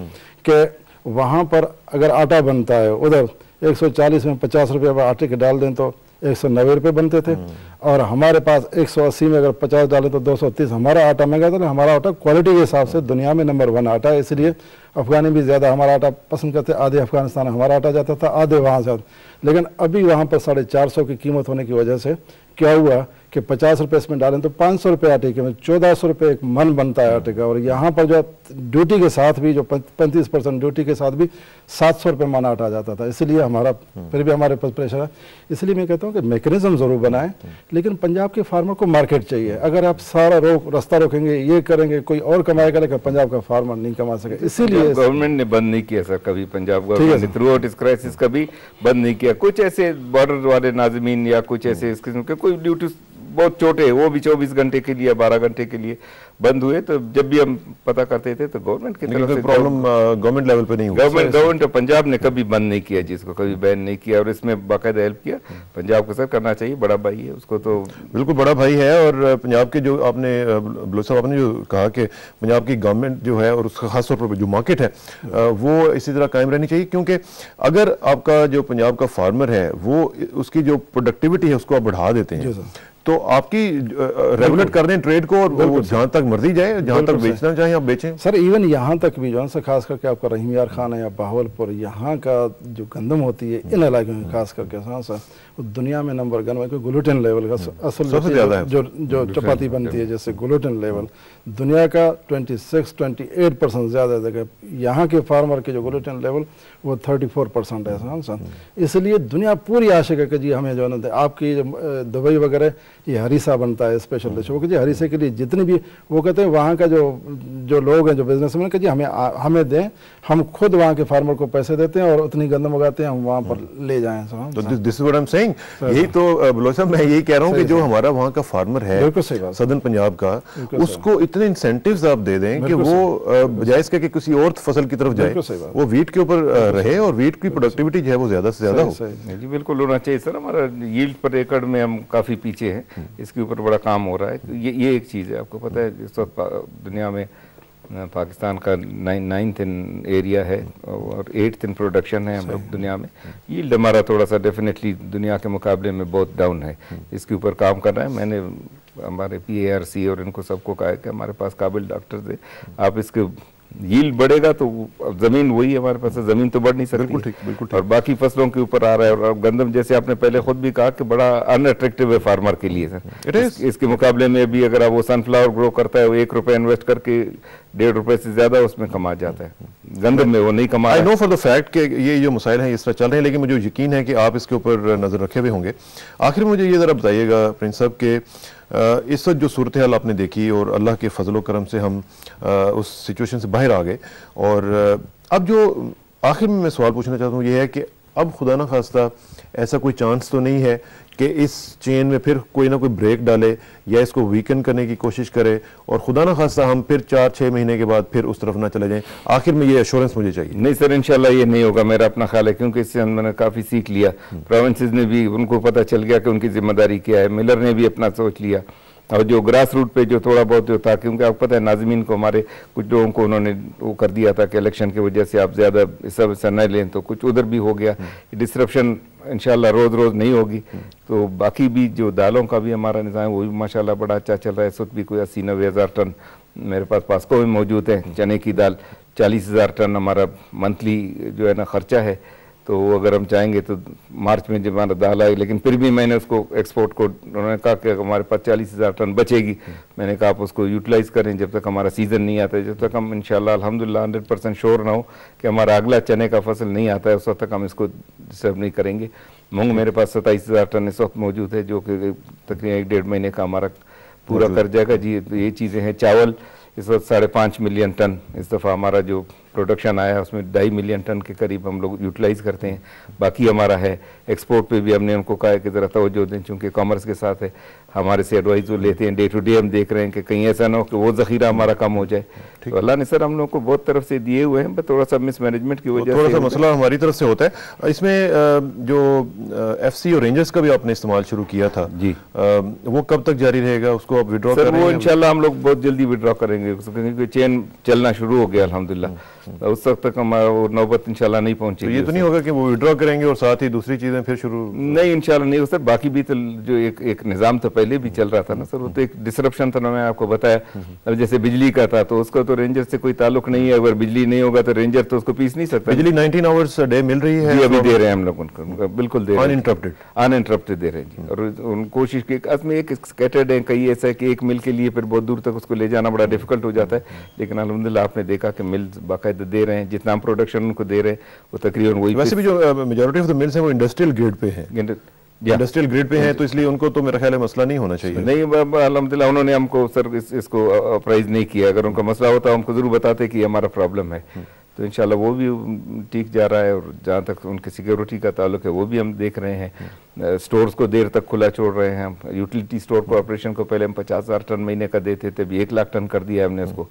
कि वहाँ पर अगर आटा बनता है उधर 140 में 50 रुपये आटे के डाल दें तो 190 रुपये बनते थे, और हमारे पास 180 में अगर 50 डालें तो 230। हमारा आटा महंगा था, हमारा आटा क्वालिटी के हिसाब से दुनिया में नंबर 1 आटा है, इसलिए अफगानी भी ज़्यादा हमारा आटा पसंद करते। आधे अफगानिस्तान हमारा आटा जाता था, आधे वहाँ से। लेकिन अभी वहाँ पर 450 की कीमत होने की वजह से क्या हुआ कि 50 रुपये इसमें डालें तो 500 रुपये आटे के में 1400 रुपये एक मन बनता है आटे का। और यहाँ पर जो ड्यूटी के साथ भी जो 35% ड्यूटी के साथ भी 700 रुपये मन आटा जाता था। इसलिए हमारा फिर भी हमारे पास प्रेशर है। इसलिए मैं कहता हूँ कि मैकेनिज्म ज़रूर बनाएं, लेकिन पंजाब के फार्मर को मार्केट चाहिए। अगर आप सारा रास्ता रोकेंगे, ये करेंगे, कोई और कमाएगा, लेकिन पंजाब का फार्मर नहीं कमा सके। इसीलिए गवर्नमेंट ने बंद नहीं किया सर कभी, पंजाब गवर्नमेंट ने थ्रू आउट इस क्राइसिस कभी बंद नहीं किया। कुछ ऐसे बॉर्डर वाले नाज़मीन या कुछ ऐसे इस किस्म के कोई ड्यूटी बहुत छोटे, वो भी 24 घंटे के लिए 12 घंटे के लिए बंद हुए, तो जब भी हम पता करते थे तो गवर्नमेंट की तरफ से प्रॉब्लम गवर्नमेंट लेवल पे नहीं हुआ। गवर्नमेंट ऑफ पंजाब ने कभी बंद नहीं किया, जिसको कभी बैन नहीं किया, और इसमें बाकायदा हेल्प किया। पंजाब को सर करना चाहिए, बड़ा भाई है उसको तो बिल्कुल बड़ा भाई है। और पंजाब के जो आपने बलोच साहब आपने जो कहा कि पंजाब की गवर्नमेंट जो है और उसका खास तौर पर जो मार्केट है वो इसी तरह कायम रहनी चाहिए, क्योंकि अगर आपका जो पंजाब का फार्मर है वो उसकी जो प्रोडक्टिविटी है उसको आप बढ़ा देते हैं तो आपकी रेगुलेट कर दें ट्रेड को, और जहाँ तक मर्जी जाए, जहाँ तक बेचना चाहें आप बेचें। सर इवन यहाँ तक भी जो है खास करके आपका रहीम यार खान है या बहावलपुर, यहाँ का जो गंदम होती है इन इलाकों में खास करके सर दुनिया में नंबर 1 है। ग्लूटेन लेवल का असल सबसे ज़्यादा है जो चपाती बनती है, जैसे ग्लूटेन लेवल दुनिया का 26-28% ज़्यादा है। यहाँ के फार्मर के जो ग्लूटेन लेवल वो 34% है सर। इसलिए दुनिया पूरी आशिक है कि जी हमें जो है आपकी दुबई वगैरह ये हरीसा बनता है स्पेशल डिश, वो जी हरीसे के लिए जितनी भी वो कहते हैं वहाँ का जो लोग हैं जो बिजनेसमैन कि जी हमें दें, हम खुद वहाँ के फार्मर को पैसे देते हैं और उतनी गंदम उगाते हैं, हम वहाँ पर ले जाएं। तो this is what I am saying. यही तो बलोच साहब मैं यही कह रहा हूँ कि जो हमारा वहाँ का फार्मर है सदर्न पंजाब का, उसको इतने इंसेंटिव्स आप दे दें कि वो बजाय इसके कि किसी और फसल की तरफ जाए, वो वीट के ऊपर रहे और वीट की प्रोडक्टिविटी जो है वो ज्यादा से ज्यादा हो। जी बिल्कुल होना चाहिए सर। हमारा यील्ड पर एकड़ में हम काफी पीछे हैं, इसके ऊपर बड़ा काम हो रहा है। तो ये एक चीज़ है, आपको पता है इस वक्त दुनिया में पाकिस्तान का 9th इन एरिया है और 8th इन प्रोडक्शन है हम लोग दुनिया में। यील्ड हमारा थोड़ा सा डेफिनेटली दुनिया के मुकाबले में बहुत डाउन है, इसके ऊपर काम कर रहा है। मैंने हमारे PARC और इनको सबको कहा है कि हमारे पास काबिल डॉक्टर्स है, आप इसके यील्ड बढ़ेगा तो जमीन वही हमारे पास है, जमीन तो बढ़ नहीं सकती। बिल्कुल और बाकी फसलों के ऊपर आ रहा है। और गंदम जैसे आपने पहले खुद भी कहा कि बड़ा अनअट्रैक्टिव है फार्मर के लिए सर। इसके मुकाबले में भी अगर वो सनफ्लावर ग्रो करता है, वो 1 रुपये इन्वेस्ट करके 1.5 रुपये से ज्यादा उसमें कमा जाता है, गंदम में वो नहीं कमा। I know for the fact कि ये जो मसाइल हैं इस तरह चल रहे हैं, लेकिन मुझे यकीन है कि आप इसके ऊपर नजर रखे हुए होंगे। आखिर में मुझे ये जरा बताइएगा प्रिंस साहब के इस वक्त जो सूरत हाल आपने देखी और अल्लाह के फजल करम से हम उस सिचुएशन से बाहर आ गए, और अब जो आखिर में मैं सवाल पूछना चाहता हूँ ये है कि अब खुदा ना खास्ता ऐसा कोई चांस तो नहीं है कि इस चेन में फिर कोई ना कोई ब्रेक डाले या इसको वीकन करने की कोशिश करे और खुदा ना खास्ता हम फिर 4-6 महीने के बाद फिर उस तरफ ना चले जाएं। आखिर में ये एश्योरेंस मुझे चाहिए। नहीं सर, इंशाल्लाह ये नहीं होगा, मेरा अपना ख्याल है, क्योंकि इससे मैंने काफ़ी सीख लिया। प्रोविंसेस ने भी उनको पता चल गया कि उनकी जिम्मेदारी क्या है, मिलर ने भी अपना सोच लिया, और जो ग्रास रूट पे जो थोड़ा बहुत जो था, क्योंकि आपको पता है नाज़मीन को हमारे कुछ लोगों को उन्होंने वो कर दिया था कि इलेक्शन की वजह से आप ज़्यादा सब हिस्सा न लें, तो कुछ उधर भी हो गया। डिस्ट्रप्शन इंशाल्लाह रोज़ नहीं होगी। तो बाकी भी जो दालों का भी हमारा निज़ाम वो भी माशाल्लाह बड़ा अच्छा चल रहा है। इस वक्त भी कोई 80-90 हज़ार टन मेरे पास पासको में मौजूद है। चने की दाल 40,000 टन हमारा मंथली जो है ना खर्चा है। तो अगर हम चाहेंगे तो मार्च में जब हमारा दाल आए, लेकिन फिर भी मैंने उसको एक्सपोर्ट को उन्होंने कहा कि हमारे पास 40,000 टन बचेगी। मैंने कहा आप उसको यूटिलाइज़ करें जब तक हमारा सीज़न नहीं आता है, जब तक हम इंशाल्लाह अल्हम्दुलिल्लाह 100% श्योर ना हो कि हमारा अगला चने का फसल नहीं आता है, उस वक्त तक हम इसको डिस्टर्ब नहीं करेंगे। मूंग मेरे पास 27,000 टन इस वक्त मौजूद है, जो कि तकरीबन 1-1.5 महीने का हमारा पूरा कर जाएगा जी। तो ये चीज़ें हैं। चावल इस वक्त 5.5 मिलियन टन इस दफ़ा हमारा जो प्रोडक्शन आया उसमें 2.5 मिलियन टन के करीब हम लोग यूटिलाइज़ करते हैं। बाकी हमारा है एक्सपोर्ट पे भी हमने उनको कहा है कि ज़रा तवज्जो दें, चूँकि कॉमर्स के साथ है, हमारे से एडवाइस जो लेते हैं डे टू डे हम देख रहे हैं कि कहीं ऐसा ना हो कि वो ज़ख़ीरा हमारा कम हो जाए। तो अल्लाह ने सर हम लोग को बहुत तरफ से दिए हुए हैं, बस थोड़ा सा मिसमैनेजमेंट की वजह से थोड़ा सा मसला हमारी तरफ से होता है। इसमें जो FC और रेंजर्स का भी आपने इस्तेमाल शुरू किया था जी, वो कब तक जारी रहेगा? उसको आप विड्रॉ करेंगे? वो इंशाल्लाह हम लोग बहुत जल्दी विड्रॉ करेंगे, क्योंकि चेन चलना शुरू हो गया अल्हम्दुलिल्लाह। उस वक्त तक हमारा वो नौबत इंशाल्लाह नहीं पहुंचेगी। तो ये तो नहीं होगा कि वो विड्रॉ करेंगे और साथ ही दूसरी चीजें फिर शुरू? नहीं, इंशाल्लाह नहीं हो सर। बाकी भी तो जो एक निज़ाम तो पहले भी चल रहा था ना सर, वो तो एक डिसरप्शन था ना, मैं आपको बताया। अब जैसे बिजली का था तो उसका तो रेंजर से कोई ताल्लुक नहीं है, अगर बिजली नहीं होगा तो रेंजर तो उसको पीस नहीं सकता। बिजली 19 आवर्स डे मिल रही है? अभी दे रहे हैं हम लोग उनको, बिल्कुल दे रहे हैं, अनइंटरप्टेड दे रहे हैं जी। और कोशिश की, असमें एक स्कैटर्ड है, कई ऐसा है कि एक मिल के लिए फिर बहुत दूर तक उसको ले जाना बड़ा डिफिकल्ट हो जाता है, लेकिन अल्हम्दुलिल्लाह आपने देखा कि मिल्स बाकायदा दे रहे हैं, जितना हम प्रोडक्शन उनको दे रहे हैं वो तकरीबन वही। वैसे भी जो मेजॉरिटी ऑफ द मिल्स हैं वो इंडस्ट्रियल ग्रेड पे हैं, इंडस्ट्रियल ग्रेड पे हैं, तो इसलिए उनको तो मेरा ख्याल है मसला नहीं होना चाहिए। नहीं, अल्हम्दुलिल्लाह उन्होंने हमको सर इसको अप्राइज नहीं किया। अगर उनका मसला होता हमको जरूर बताते कि हमारा प्रॉब्लम है, तो इंशाल्लाह वो भी ठीक जा रहा है। और जहाँ तक उनकी सिक्योरिटी का ताल्लुक है वो भी हम देख रहे हैं। स्टोर्स को देर तक खुला छोड़ रहे हैं हम। यूटिलिटी स्टोर कॉर्पोरेशन को पहले हम 50,000 टन महीने का देते थे, अभी 1 लाख टन कर दिया हमने उसको।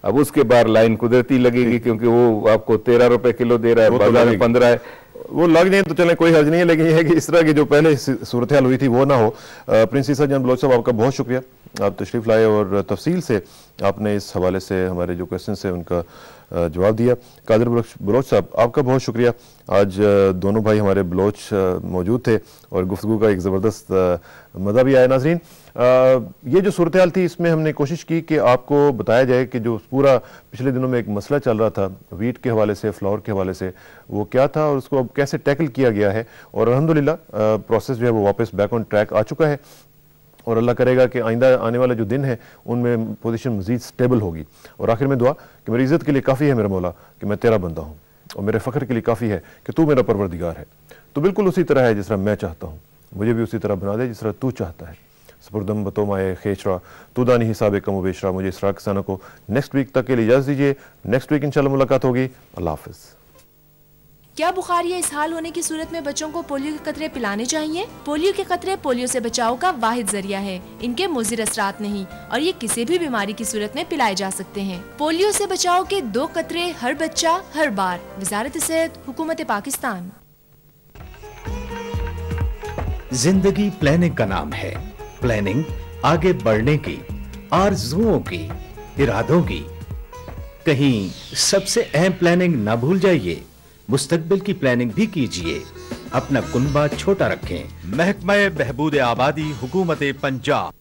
अब उसके बाद लाइन कुदरती लगेगी, क्योंकि वो आपको 13 रुपए किलो दे रहा है, बाजार में 15 है। वो लग जाए तो चले, कोई हर्ज नहीं है, लेकिन ये है कि इस तरह की जो पहले सूरत हाल हुई थी वो ना हो। प्रिंस ईसा जान बलोच साहब, आपका बहुत शुक्रिया, आप तशरीफ़ लाए और तफसील से आपने इस हवाले से हमारे जो क्वेश्चन है उनका जवाब दिया। कादिर बलोच साहब, आपका बहुत शुक्रिया। आज दोनों भाई हमारे बलोच मौजूद थे और गुफ्तगू का एक ज़बरदस्त मज़ा भी आया। नाज़रीन, ये जो सूरत हाल थी इसमें हमने कोशिश की कि आपको बताया जाए कि जो पूरा पिछले दिनों में एक मसला चल रहा था वीट के हवाले से, फ्लावर के हवाले से, वो क्या था और उसको अब कैसे टैकल किया गया है। और अल्हम्दुलिल्लाह प्रोसेस जो है वो वापस बैक ऑन ट्रैक आ चुका है और अल्लाह करेगा कि आइंदा आने वाले जो दिन है उनमें पोजीशन मज़ीद स्टेबल होगी। और आखिर में दुआ कि मेरी इज़्ज़त के लिए काफ़ी है मेरा मौला कि मैं तेरा बंदा हूँ, और मेरे फ़ख्र के लिए काफ़ी है कि तू मेरा परवरदिगार है। तो बिल्कुल उसी तरह है जिस तरह मैं चाहता हूँ, मुझे भी उसी तरह बना दे जिस तरह तू चाहता है। सपुरदम बतो माए खेचरा तू दानी हिसाब कम बेशरा। मुझे इसरा किसानों को नेक्स्ट वीक तक के लिए इजाज़त दीजिए। नेक्स्ट वीक इंशाल्लाह मुलाकात होगी। अल्लाह हाफ़िज़। क्या बुखार या इसहाल होने की सूरत में बच्चों को पोलियो के कतरे पिलाने चाहिए? पोलियो के कतरे पोलियो से बचाव का वाहिद जरिया है। इनके मुज़िर असरात नहीं और ये किसी भी बीमारी की सूरत में पिलाए जा सकते हैं। पोलियो से बचाव के 2 कतरे हर बच्चा हर बार। वज़ारत सेहत, हुकूमत पाकिस्तान। जिंदगी प्लानिंग का नाम है। प्लानिंग आगे बढ़ने की, आरज़ुओं की, इरादों की। कहीं सबसे अहम प्लानिंग ना भूल जाइए, मुस्तकबिल की प्लानिंग भी कीजिए। अपना कुनबा छोटा रखें। महकमा बहबूद आबादी, हुकूमत पंजाब।